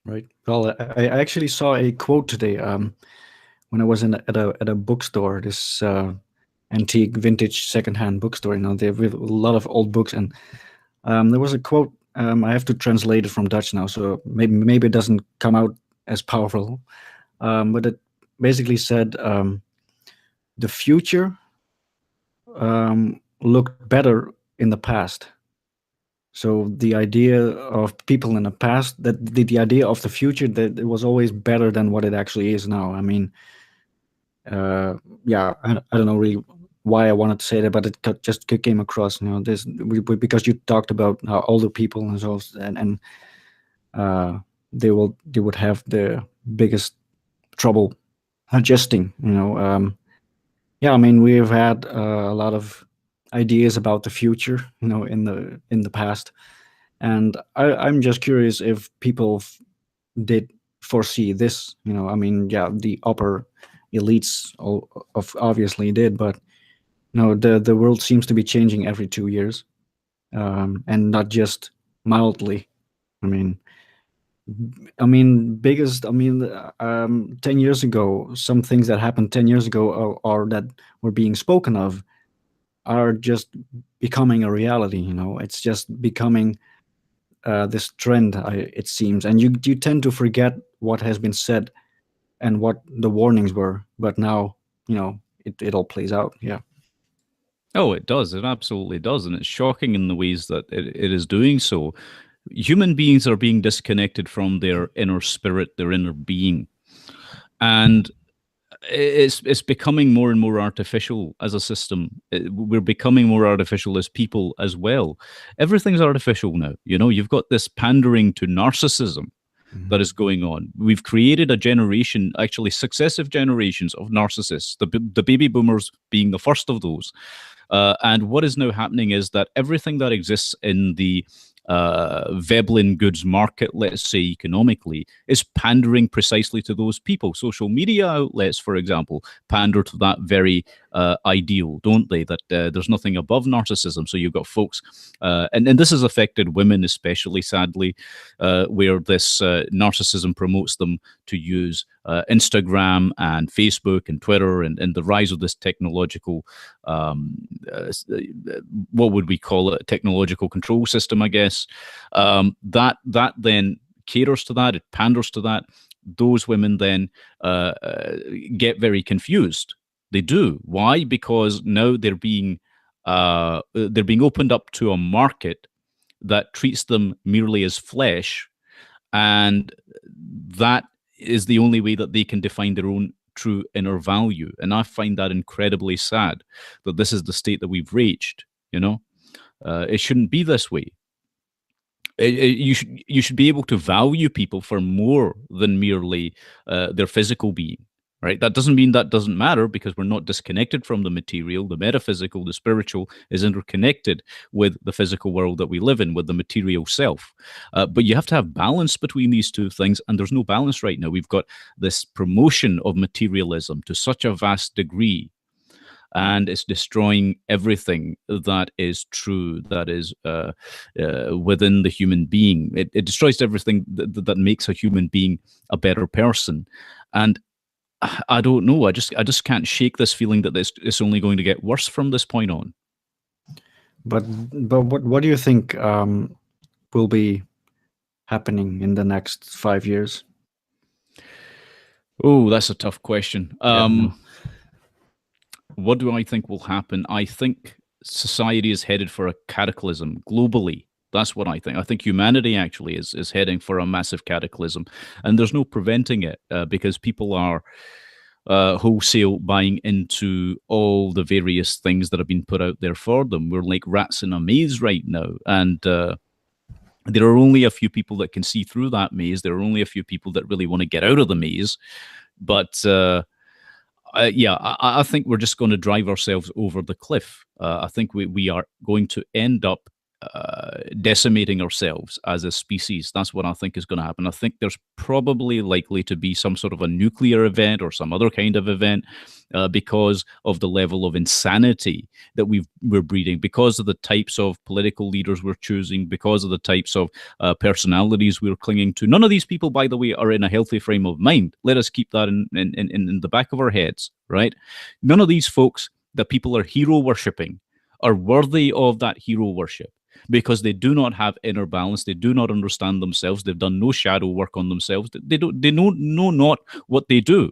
Speaker 2: Right. Well, I actually saw a quote today when I was at a bookstore, this antique, vintage, secondhand bookstore. You know, they have a lot of old books, and there was a quote. I have to translate it from Dutch now, so maybe it doesn't come out as powerful. But it basically said the future looked better in the past. So the idea of people in the past, that the idea of the future, that it was always better than what it actually is now. I mean, yeah, I don't know really why I wanted to say that, but it just came across, you know, this because you talked about how older people and so and they would have the biggest trouble adjusting. You know, yeah, I mean, we've had a lot of ideas about the future, you know, in the past, and I'm just curious if people did foresee this. You know, I mean, yeah, the upper elites obviously did, but you know, the world seems to be changing every 2 years, and not just mildly. I mean, biggest. 10 years ago, some things that happened 10 years ago, or that were being spoken of, are just becoming a reality. You know, it's just becoming this trend, it seems, and you tend to forget what has been said and what the warnings were. But now, you know, it all plays out. Yeah.
Speaker 1: Oh, it does. It absolutely does. And it's shocking in the ways that it is doing so. Human beings are being disconnected from their inner spirit, their inner being. And it's becoming more and more artificial as a system. We're becoming more artificial as people as well. Everything's artificial now. You know, you've got this pandering to narcissism that is going on. We've created a generation, actually successive generations of narcissists, the baby boomers being the first of those. And what is now happening is that everything that exists in the Veblen goods market, let's say economically, is pandering precisely to those people. Social media outlets, for example, pander to that very ideal, don't they? That there's nothing above narcissism. So you've got folks, and this has affected women especially, sadly, where this narcissism promotes them to use Instagram and Facebook and Twitter, and the rise of this technological, what would we call it, technological control system, I guess. That then caters to that, it panders to that. Those women then get very confused. They do. Why? Because now they're being opened up to a market that treats them merely as flesh, and that is the only way that they can define their own true inner value. And I find that incredibly sad, that this is the state that we've reached. You know, it shouldn't be this way. You should be able to value people for more than merely their physical being. Right. That doesn't mean that doesn't matter, because we're not disconnected from the material. The metaphysical, the spiritual is interconnected with the physical world that we live in, with the material self. But you have to have balance between these two things. And there's no balance right now. We've got this promotion of materialism to such a vast degree, and it's destroying everything that is true, that is within the human being. It destroys everything that makes a human being a better person. And I don't know. I just can't shake this feeling that it's only going to get worse from this point on.
Speaker 2: But what do you think will be happening in the next 5 years?
Speaker 1: Oh, that's a tough question.
Speaker 2: Yeah.
Speaker 1: What do I think will happen? I think society is headed for a cataclysm globally. That's what I think. I think humanity actually is heading for a massive cataclysm, and there's no preventing it because people are wholesale buying into all the various things that have been put out there for them. We're like rats in a maze right now, and there are only a few people that can see through that maze. There are only a few people that really want to get out of the maze, but yeah, I think we're just going to drive ourselves over the cliff. I think we are going to end up decimating ourselves as a species. That's what I think is going to happen. I think there's probably likely to be some sort of a nuclear event or some other kind of event because of the level of insanity that we're breeding, because of the types of political leaders we're choosing, because of the types of personalities we're clinging to. None of these people, by the way, are in a healthy frame of mind. Let us keep that in the back of our heads, right? None of these folks that people are hero worshipping are worthy of that hero worship, because they do not have inner balance. They do not understand themselves. They've done no shadow work on themselves. They know not what they do.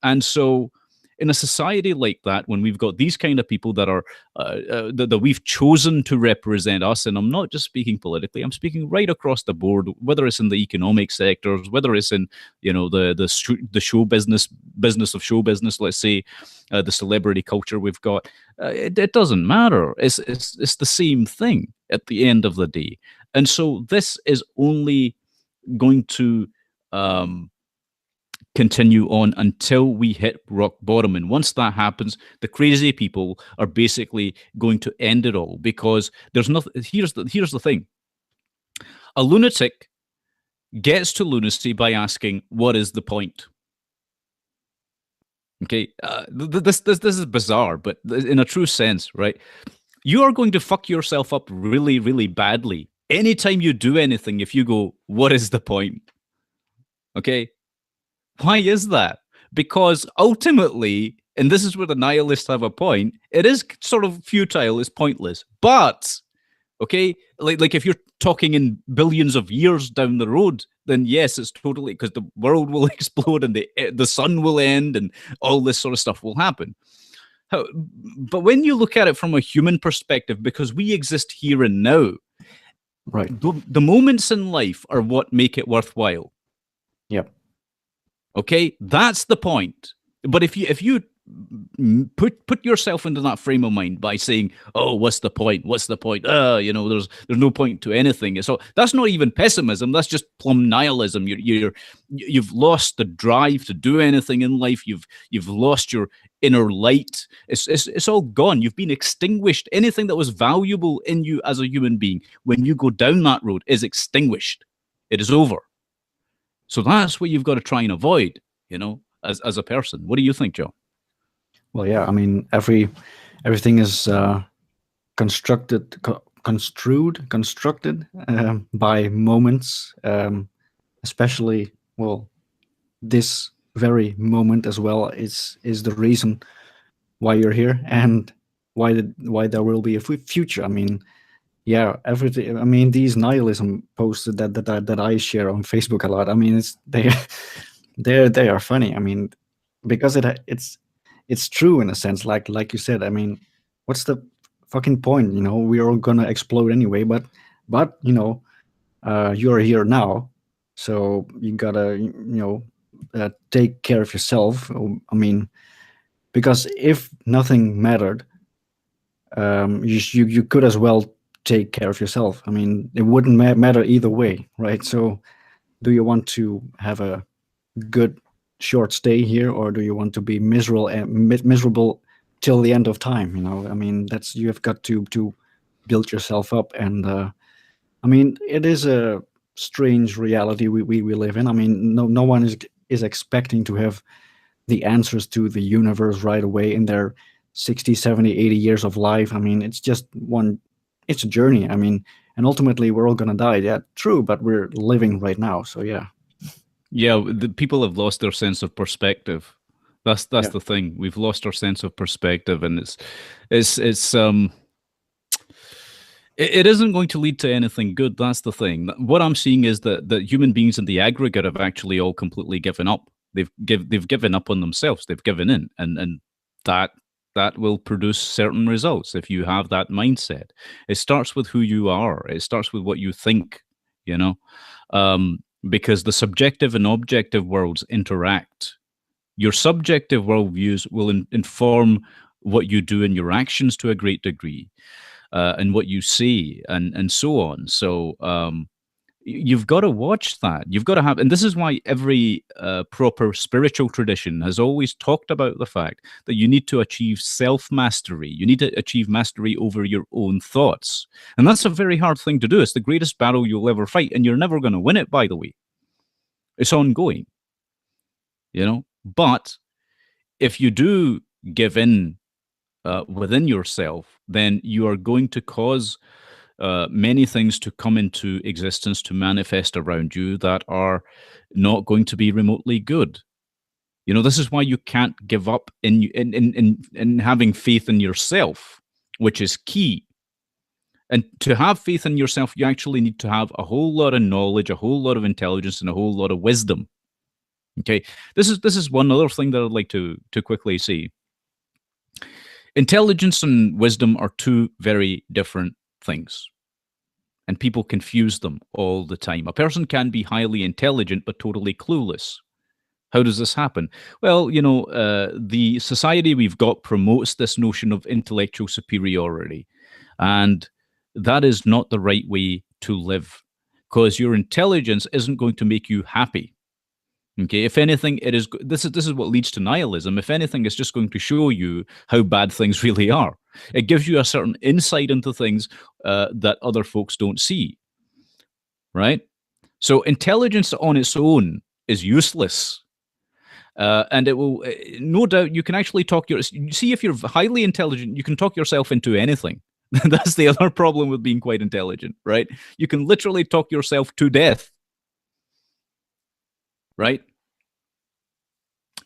Speaker 1: And so in a society like that, when we've got these kind of people that are that we've chosen to represent us, and I'm not just speaking politically, I'm speaking right across the board, whether it's in the economic sectors, whether it's in the show business of show business, let's say, the celebrity culture we've got, it doesn't matter. It's the same thing at the end of the day. And so this is only going to continue on until we hit rock bottom. And once that happens, the crazy people are basically going to end it all, because there's nothing. Here's the thing. A lunatic gets to lunacy by asking, what is the point? Okay, this is bizarre, but in a true sense, right? You are going to fuck yourself up really, really badly anytime you do anything if you go, what is the point? Okay, why is that? Because ultimately, and this is where the nihilists have a point, it is sort of futile, it's pointless. But okay, like if you're talking in billions of years down the road, then yes, it's totally, because the world will explode and the sun will end and all this sort of stuff will happen. But when you look at it from a human perspective, because we exist here and now,
Speaker 2: right,
Speaker 1: the moments in life are what make it worthwhile.
Speaker 2: Yep.
Speaker 1: Okay, that's the point. But if you put yourself into that frame of mind by saying, "Oh, what's the point? What's the point? There's no point to anything." So that's not even pessimism. That's just plumb nihilism. You've lost the drive to do anything in life. You've lost your inner light. It's all gone. You've been extinguished. Anything that was valuable in you as a human being, when you go down that road, is extinguished. It is over. So that's what you've got to try and avoid, as a person. What do you think, Joe?
Speaker 2: Well, yeah, I mean, everything is constructed by moments, especially, well, this very moment as well is the reason why you're here and why there will be a future. I mean, yeah, everything. I mean, these nihilism posts that I share on Facebook a lot. I mean, they are funny. I mean, because it's true in a sense, like you said. I mean, what's the fucking point? We're all gonna explode anyway. But you're here now, so you gotta take care of yourself. I mean, because if nothing mattered, you could as well take care of yourself. I mean, it wouldn't matter either way, right? So, do you want to have a good short stay here, or do you want to be miserable till the end of time? I mean, you have got to build yourself up, and I mean, it is a strange reality we live in. I mean, no one is expecting to have the answers to the universe right away in their 60, 70, 80 years of life. I mean, it's a journey. I mean, and ultimately we're all gonna die. Yeah, true, but we're living right now. So yeah.
Speaker 1: Yeah, the people have lost their sense of perspective. That's the thing. We've lost our sense of perspective, and it isn't going to lead to anything good. That's the thing. What I'm seeing is that human beings in the aggregate have actually all completely given up. They've given up on themselves. They've given in, and that will produce certain results if you have that mindset. It starts with who you are. It starts with what you think. You know, because the subjective and objective worlds interact. Your subjective worldviews will inform what you do in your actions to a great degree, and what you say, and so on. So you've got to watch that. You've got to have, and this is why every proper spiritual tradition has always talked about the fact that you need to achieve self-mastery. You need to achieve mastery over your own thoughts. And that's a very hard thing to do. It's the greatest battle you'll ever fight, and you're never going to win it, by the way. It's ongoing, you know? But if you do give in within yourself, then you are going to cause many things to come into existence, to manifest around you, that are not going to be remotely good. You know, this is why you can't give up in having faith in yourself, which is key. And to have faith in yourself, you actually need to have a whole lot of knowledge, a whole lot of intelligence, and a whole lot of wisdom. Okay, this is one other thing that I'd like to quickly say. Intelligence and wisdom are two very different things, and people confuse them all the time. A person can be highly intelligent but totally clueless. How does this happen? Well, you know, the society we've got promotes this notion of intellectual superiority, and that is not the right way to live, because your intelligence isn't going to make you happy. Okay, if anything, it is. This is what leads to nihilism. If anything, it's just going to show you how bad things really are. It gives you a certain insight into things that other folks don't see. Right? So intelligence on its own is useless. And it will, no doubt, you can actually talk you see, if you're highly intelligent, you can talk yourself into anything. That's the other problem with being quite intelligent, right? You can literally talk yourself to death. Right?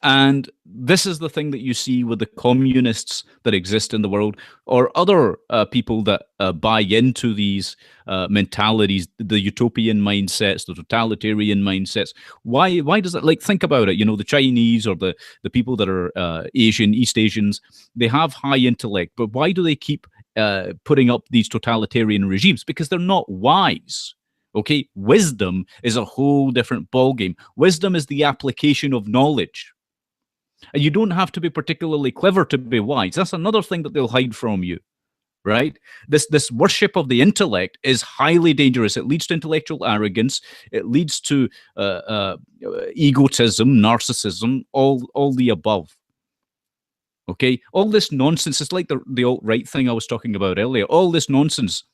Speaker 1: And this is the thing that you see with the communists that exist in the world, or other people that buy into these mentalities, the utopian mindsets, the totalitarian mindsets. Why does that? Like, think about it. You know, the Chinese, or the people that are Asian, East Asians, they have high intellect, but why do they keep putting up these totalitarian regimes? Because they're not wise. Okay, wisdom is a whole different ballgame. Wisdom is the application of knowledge. And you don't have to be particularly clever to be wise. That's another thing that they'll hide from you, right? This worship of the intellect is highly dangerous. It leads to intellectual arrogance. It leads to egotism, narcissism, all the above. Okay, all this nonsense. It's like the alt-right thing I was talking about earlier. All this nonsense.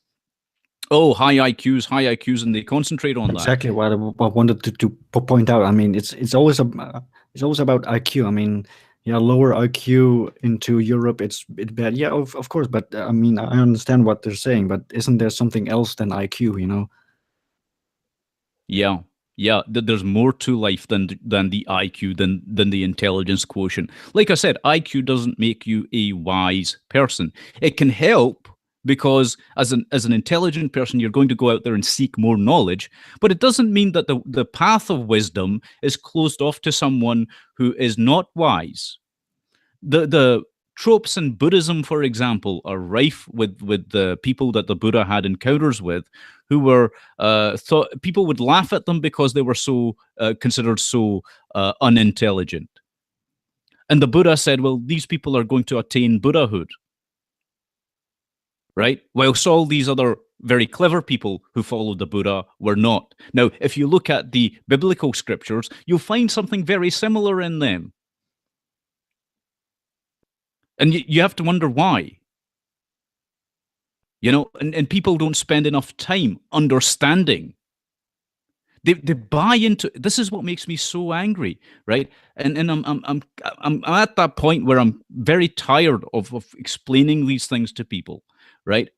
Speaker 1: Oh, high IQs, and they concentrate on
Speaker 2: exactly what I wanted to point out. I mean, it's always about IQ. I mean, yeah, lower IQ into Europe, it's bad. Yeah, of course. But I mean, I understand what they're saying. But isn't there something else than IQ? You know?
Speaker 1: Yeah. There's more to life than the IQ, than the intelligence quotient. Like I said, IQ doesn't make you a wise person. It can help, because as an intelligent person, you're going to go out there and seek more knowledge, but it doesn't mean that the path of wisdom is closed off to someone who is not wise. The tropes in Buddhism, for example, are rife with the people that the Buddha had encounters with, who were thought people would laugh at them because they were so considered so unintelligent. And the Buddha said, well, these people are going to attain Buddhahood. Right? Whilst all these other very clever people who followed the Buddha were not. Now, if you look at the biblical scriptures, you'll find something very similar in them. And you have to wonder why. You know, and people don't spend enough time understanding. They buy into, this is what makes me so angry, right? And I'm at that point where I'm very tired of explaining these things to people. Right?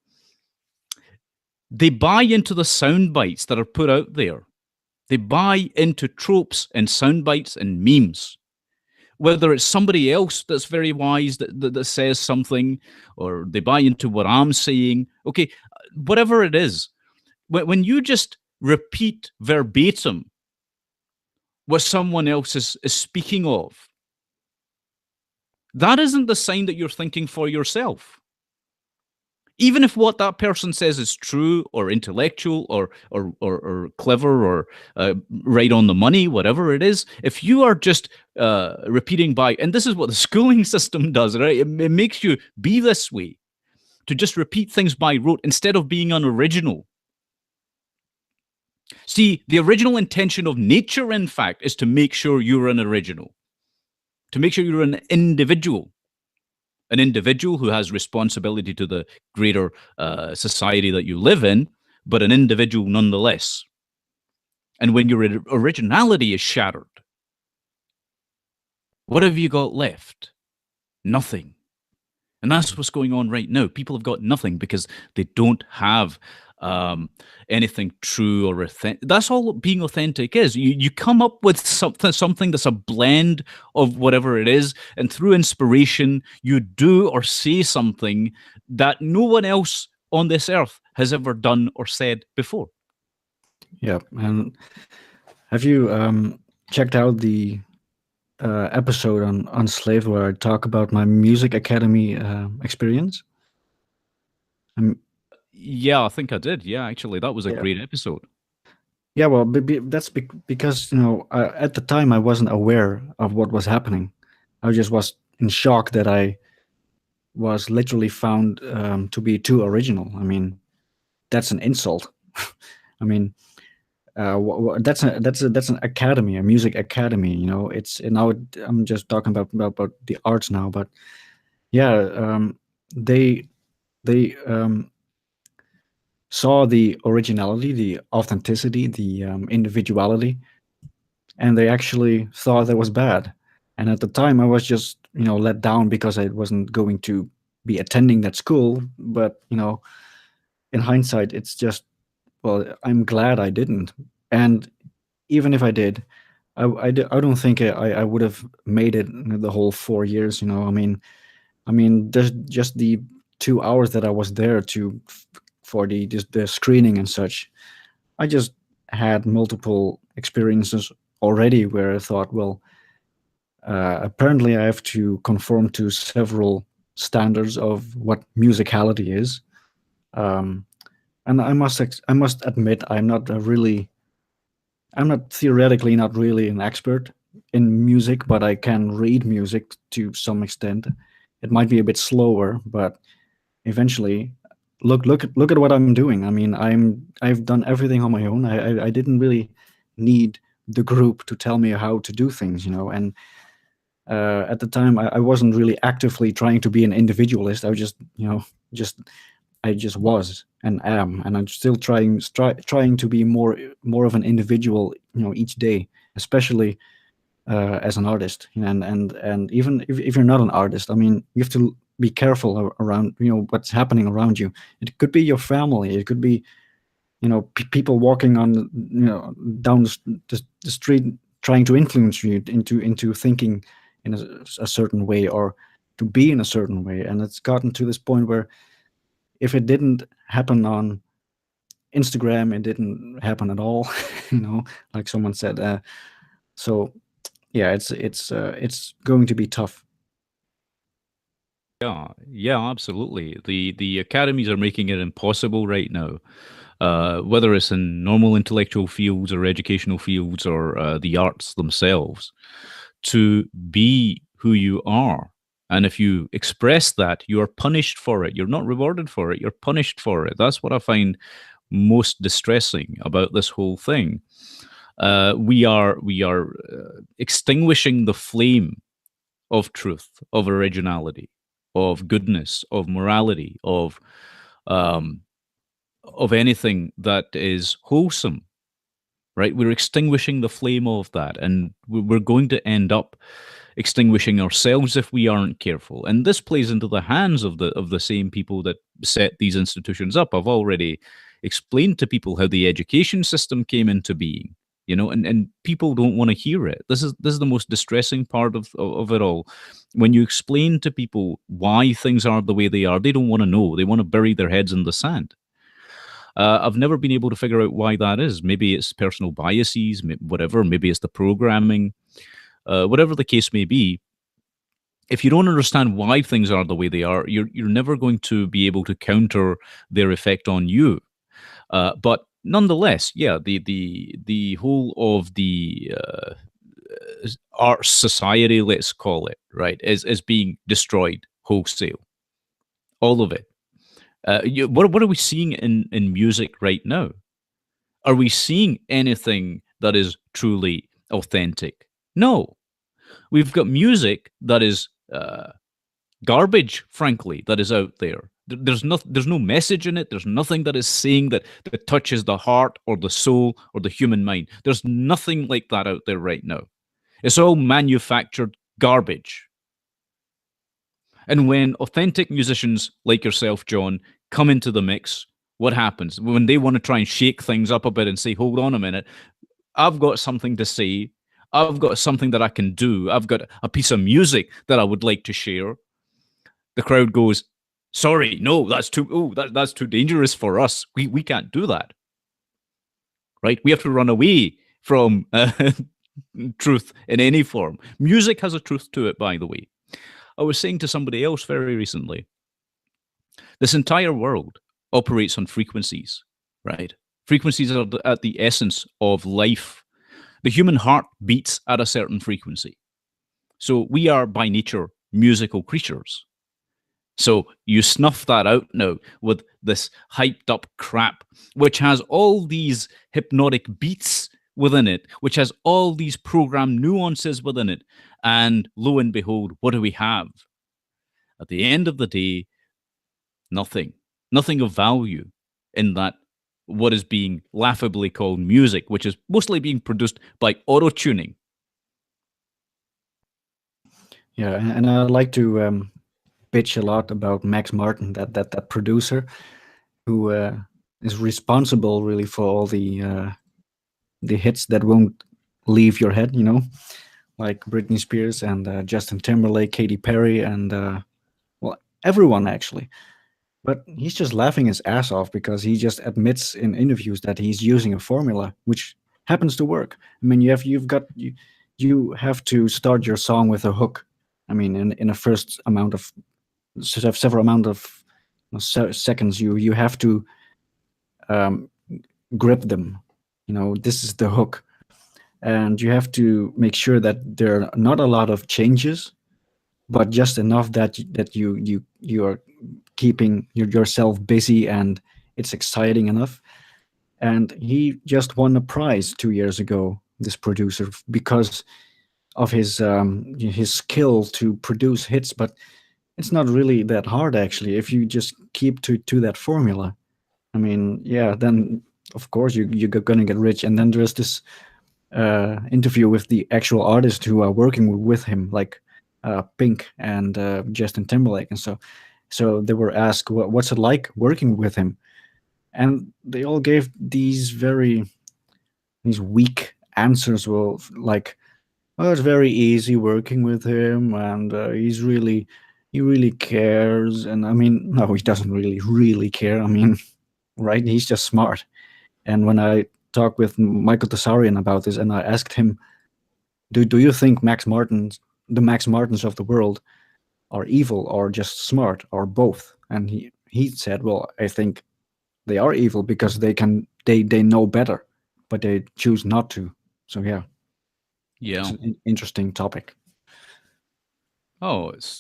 Speaker 1: They buy into the sound bites that are put out there. They buy into tropes and sound bites and memes. Whether it's somebody else that's very wise that says something, or they buy into what I'm saying. Okay, whatever it is, when you just repeat verbatim what someone else is speaking of, that isn't the sign that you're thinking for yourself. Even if what that person says is true or intellectual or clever or right on the money, whatever it is, if you are just repeating by, and this is what the schooling system does, right? It makes you be this way, to just repeat things by rote instead of being unoriginal. See, the original intention of nature, in fact, is to make sure you're an original, to make sure you're an individual who has responsibility to the greater society that you live in, but an individual nonetheless. And when your originality is shattered, what have you got left? Nothing. And that's what's going on right now. People have got nothing because they don't have anything true or authentic. That's all being authentic is. You come up with something that's a blend of whatever it is, and through inspiration, you do or say something that no one else on this earth has ever done or said before.
Speaker 2: Yeah, and have you checked out the episode on Unslaved where I talk about my music academy experience?
Speaker 1: Yeah, I think I did. Yeah, actually, that was a great episode.
Speaker 2: Yeah, well, that's because, at the time I wasn't aware of what was happening. I just was in shock that I was literally found to be too original. I mean, that's an insult. I mean, that's an academy, a music academy. It's now I'm just talking about the arts now, but yeah, they saw the originality, the authenticity, the individuality, and they actually thought that was bad. And at the time, I was just let down because I wasn't going to be attending that school. But in hindsight, it's just, well, I'm glad I didn't. And even if I did, I don't think I would have made it the whole 4 years. I mean, there's just the 2 hours that I was there for the screening and such. I just had multiple experiences already where I thought, well, apparently I have to conform to several standards of what musicality is. And I must admit, I'm not theoretically not really an expert in music, but I can read music to some extent. It might be a bit slower, but eventually, look at what I'm doing. I mean, I've done everything on my own. I didn't really need the group to tell me how to do things, and at the time I wasn't really actively trying to be an individualist. I was I just was and am, and I'm still trying to be more of an individual, each day, especially as an artist. And even if you're not an artist, I mean, you have to be careful around what's happening around you. It could be your family, it could be people walking on down the street trying to influence you into thinking in a certain way or to be in a certain way. And it's gotten to this point where if it didn't happen on Instagram, it didn't happen at all. Like someone said. So yeah, it's going to be tough.
Speaker 1: Yeah, absolutely. The academies are making it impossible right now, whether it's in normal intellectual fields or educational fields or the arts themselves, to be who you are. And if you express that, you are punished for it. You're not rewarded for it. You're punished for it. That's what I find most distressing about this whole thing. We are extinguishing the flame of truth, of originality, of goodness, of morality, of anything that is wholesome, right? We're extinguishing the flame of that, and we're going to end up extinguishing ourselves if we aren't careful. And this plays into the hands of the same people that set these institutions up. I've already explained to people how the education system came into being, and people don't want to hear it. This is the most distressing part of it all. When you explain to people why things are the way they are, they don't want to know. They want to bury their heads in the sand. I've never been able to figure out why that is. Maybe it's personal biases, whatever. Maybe it's the programming, whatever the case may be. If you don't understand why things are the way they are, you're never going to be able to counter their effect on you. But nonetheless, yeah, the whole of the art society, let's call it, right, is being destroyed wholesale. All of it. What are we seeing in music right now? Are we seeing anything that is truly authentic? No. We've got music that is garbage, frankly, that is out there. There's no message in it. There's nothing that is saying that touches the heart or the soul or the human mind. There's nothing like that out there right now. It's all manufactured garbage. And when authentic musicians like yourself, John, come into the mix, what happens? When they want to try and shake things up a bit and say, hold on a minute, I've got something to say. I've got something that I can do. I've got a piece of music that I would like to share. The crowd goes, sorry, no, that's too dangerous for us. We can't do that. Right? We have to run away from truth in any form. Music has a truth to it, by the way. I was saying to somebody else very recently, this entire world operates on frequencies, right? Frequencies are at the essence of life. The human heart beats at a certain frequency. So we are by nature musical creatures. So you snuff that out now with this hyped up crap, which has all these hypnotic beats within it, which has all these program nuances within it. And lo and behold, what do we have? At the end of the day, nothing of value in that, what is being laughably called music, which is mostly being produced by auto-tuning.
Speaker 2: Yeah, and I like to bitch a lot about Max Martin, that producer who is responsible really for all the hits that won't leave your head, like Britney Spears and Justin Timberlake, Katy Perry, and well, everyone actually. But he's just laughing his ass off because he just admits in interviews that he's using a formula which happens to work. I mean, you have to start your song with a hook. I mean, in a first amount of several amount of seconds, you have to grip them. This is the hook, and you have to make sure that there are not a lot of changes, but just enough that you are keeping yourself busy and it's exciting enough. And he just won a prize 2 years ago, this producer, because of his skill to produce hits. But it's not really that hard, actually, if you just keep to that formula. I mean, yeah, then of course you're gonna get rich. And then there's this interview with the actual artists who are working with him, like Pink and Justin Timberlake, and so they were asked, what's it like working with him, and they all gave these weak answers. Well, like, oh, it's very easy working with him, and he really cares. And I mean, no, he doesn't really care. I mean, right? He's just smart. And when I talked with Michael Tassarian about this, and I asked him, do you think the Max Martins of the world are evil or just smart or both? And he said, well, I think they are evil because they know better, but they choose not to. So yeah, it's an interesting topic.
Speaker 1: Oh, it's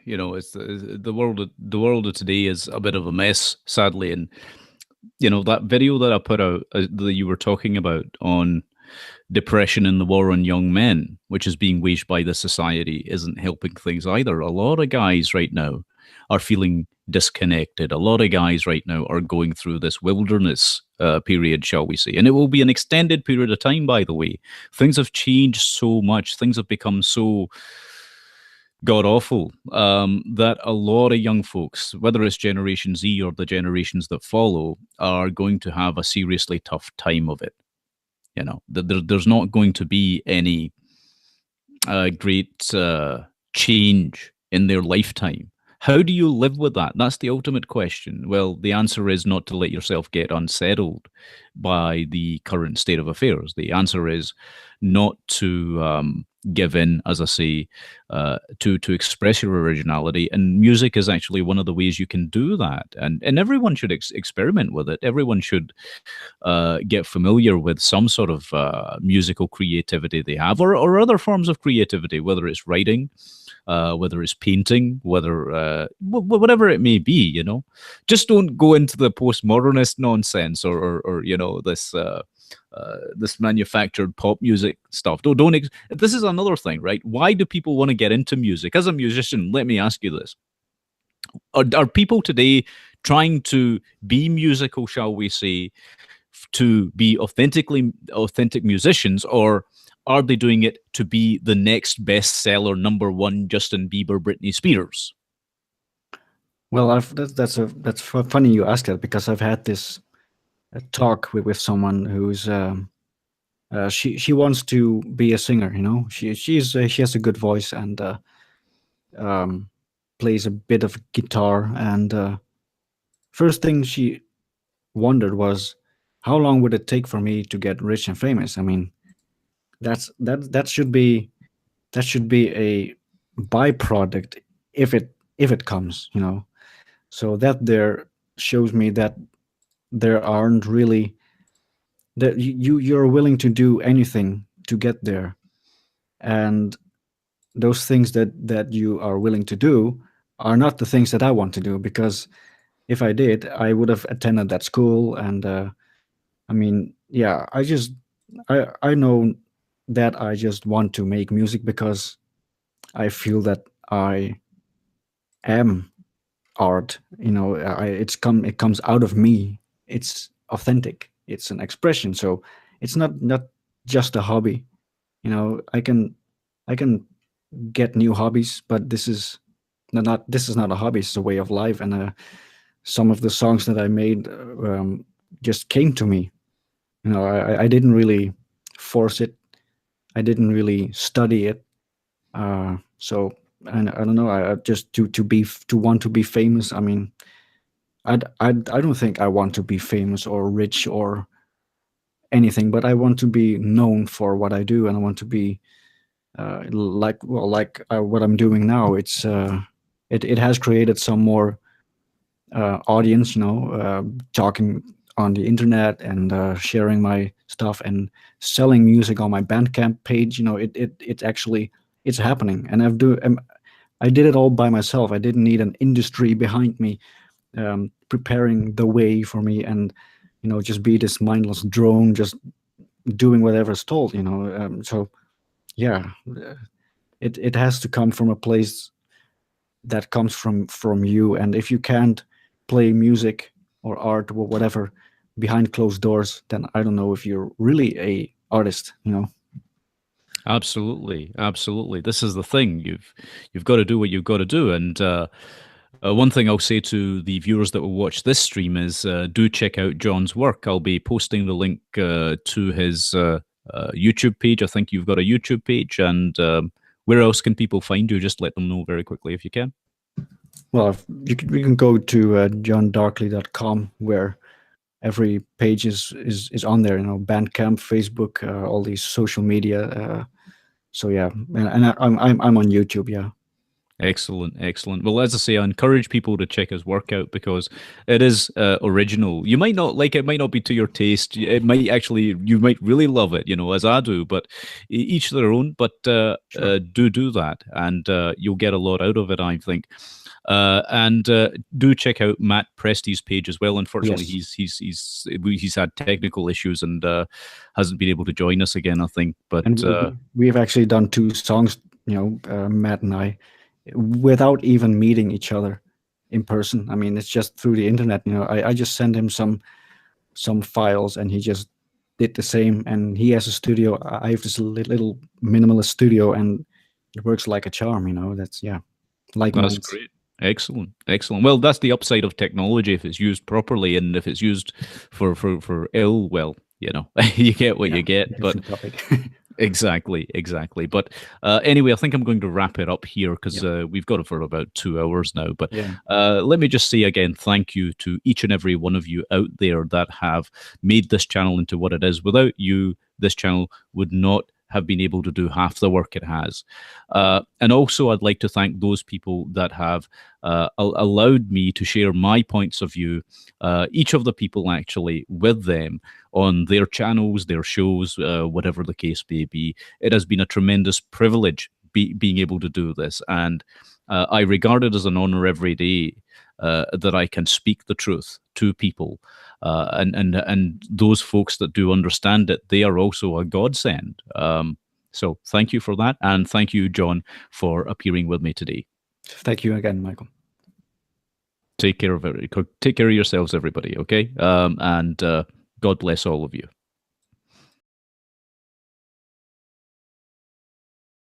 Speaker 1: the world of today is a bit of a mess, sadly. And that video that I put out that you were talking about on depression and the war on young men, which is being waged by the society, isn't helping things either. A lot of guys right now are feeling disconnected. A lot of guys right now are going through this wilderness period, shall we say. And it will be an extended period of time, by the way. Things have changed so much. Things have become so god awful that a lot of young folks, whether it's Generation Z or the generations that follow, are going to have a seriously tough time of it. There's not going to be any great change in their lifetime. How do you live with that? That's the ultimate question. Well, the answer is not to let yourself get unsettled by the current state of affairs. The answer is not to give in, as I say, to express your originality. And music is actually one of the ways you can do that. And everyone should experiment with it. Everyone should get familiar with some sort of musical creativity they have, or other forms of creativity, whether it's writing, whether it's painting, whatever it may be. Just don't go into the postmodernist nonsense, or this manufactured pop music stuff. This is another thing, right? Why do people want to get into music? As a musician, let me ask you this: Are people today trying to be musical, shall we say, to be authentic musicians, or are they doing it to be the next bestseller #1 Justin Bieber, Britney Spears?
Speaker 2: Well, that's funny you ask that, because I've had this talk with someone who's she wants to be a singer. She has a good voice, and plays a bit of guitar. And first thing she wondered was, how long would it take for me to get rich and famous? I mean, that should be a byproduct if it comes. So that there shows me that there aren't really, that you're willing to do anything to get there. And those things that you are willing to do are not the things that I want to do, because if I did, I would have attended that school. And I mean, yeah, I know that I just want to make music because I feel that I am art. It comes out of me. It's authentic. It's an expression. So it's not just a hobby. I can get new hobbies, but this is not a hobby. It's a way of life. And some of the songs that I made just came to me. I didn't really force it. I didn't really study it. So I don't know. I just to want to be famous. I mean, I don't think I want to be famous or rich or anything, but I want to be known for what I do, and I want to be like what I'm doing now. It has created some more audience, talking on the internet, and sharing my stuff and selling music on my Bandcamp page. It's happening, and I did it all by myself. I didn't need an industry behind me, preparing the way for me, and just be this mindless drone, just doing whatever's told. So yeah, it has to come from a place that comes from you. And if you can't play music or art or whatever behind closed doors, then I don't know if you're really a artist.
Speaker 1: Absolutely. This is the thing. You've got to do what you've got to do. And one thing I'll say to the viewers that will watch this stream is do check out John's work. I'll be posting the link to his YouTube page. I think you've got a YouTube page. And where else can people find you? Just let them know very quickly if you can.
Speaker 2: Well, we can go to johndarkley.com, where every page is on there. Bandcamp, Facebook, all these social media. So yeah, and I'm on YouTube. Yeah.
Speaker 1: Excellent. Well, as I say, I encourage people to check his work out, because it is original. You might not like it, might not be to your taste. It might actually, you might really love it, as I do, but each their own. But
Speaker 2: Sure.
Speaker 1: do that, and you'll get a lot out of it, I think. And do check out Matt Presti's page as well. Unfortunately,
Speaker 2: Yes.
Speaker 1: he's had technical issues and hasn't been able to join us again, I think. But
Speaker 2: And we've actually done 2 songs, Matt and I, without even meeting each other in person. I mean, it's just through the internet. I just sent him some files, and he just did the same. And he has a studio. I have this little minimalist studio, and it works like a charm. That's like
Speaker 1: that's
Speaker 2: minds.
Speaker 1: great. Excellent. Well, that's the upside of technology if it's used properly, and if it's used for ill, well, you get what you get. But
Speaker 2: Different topic.
Speaker 1: Exactly. But anyway, I think I'm going to wrap it up here because we've got it for about 2 hours now. But let me just say again, thank you to each and every one of you out there that have made this channel into what it is. Without you, this channel would not have been able to do half the work it has. And also, I'd like to thank those people that have allowed me to share my points of view, each of the people actually, with them on their channels, their shows, whatever the case may be. It has been a tremendous privilege being able to do this. And I regard it as an honor every day that I can speak the truth to people. And those folks that do understand it, they are also a godsend. So thank you for that. And thank you, John, for appearing with me today.
Speaker 2: Thank you again, Michael.
Speaker 1: Take care of yourselves, everybody, okay? And God bless all of you.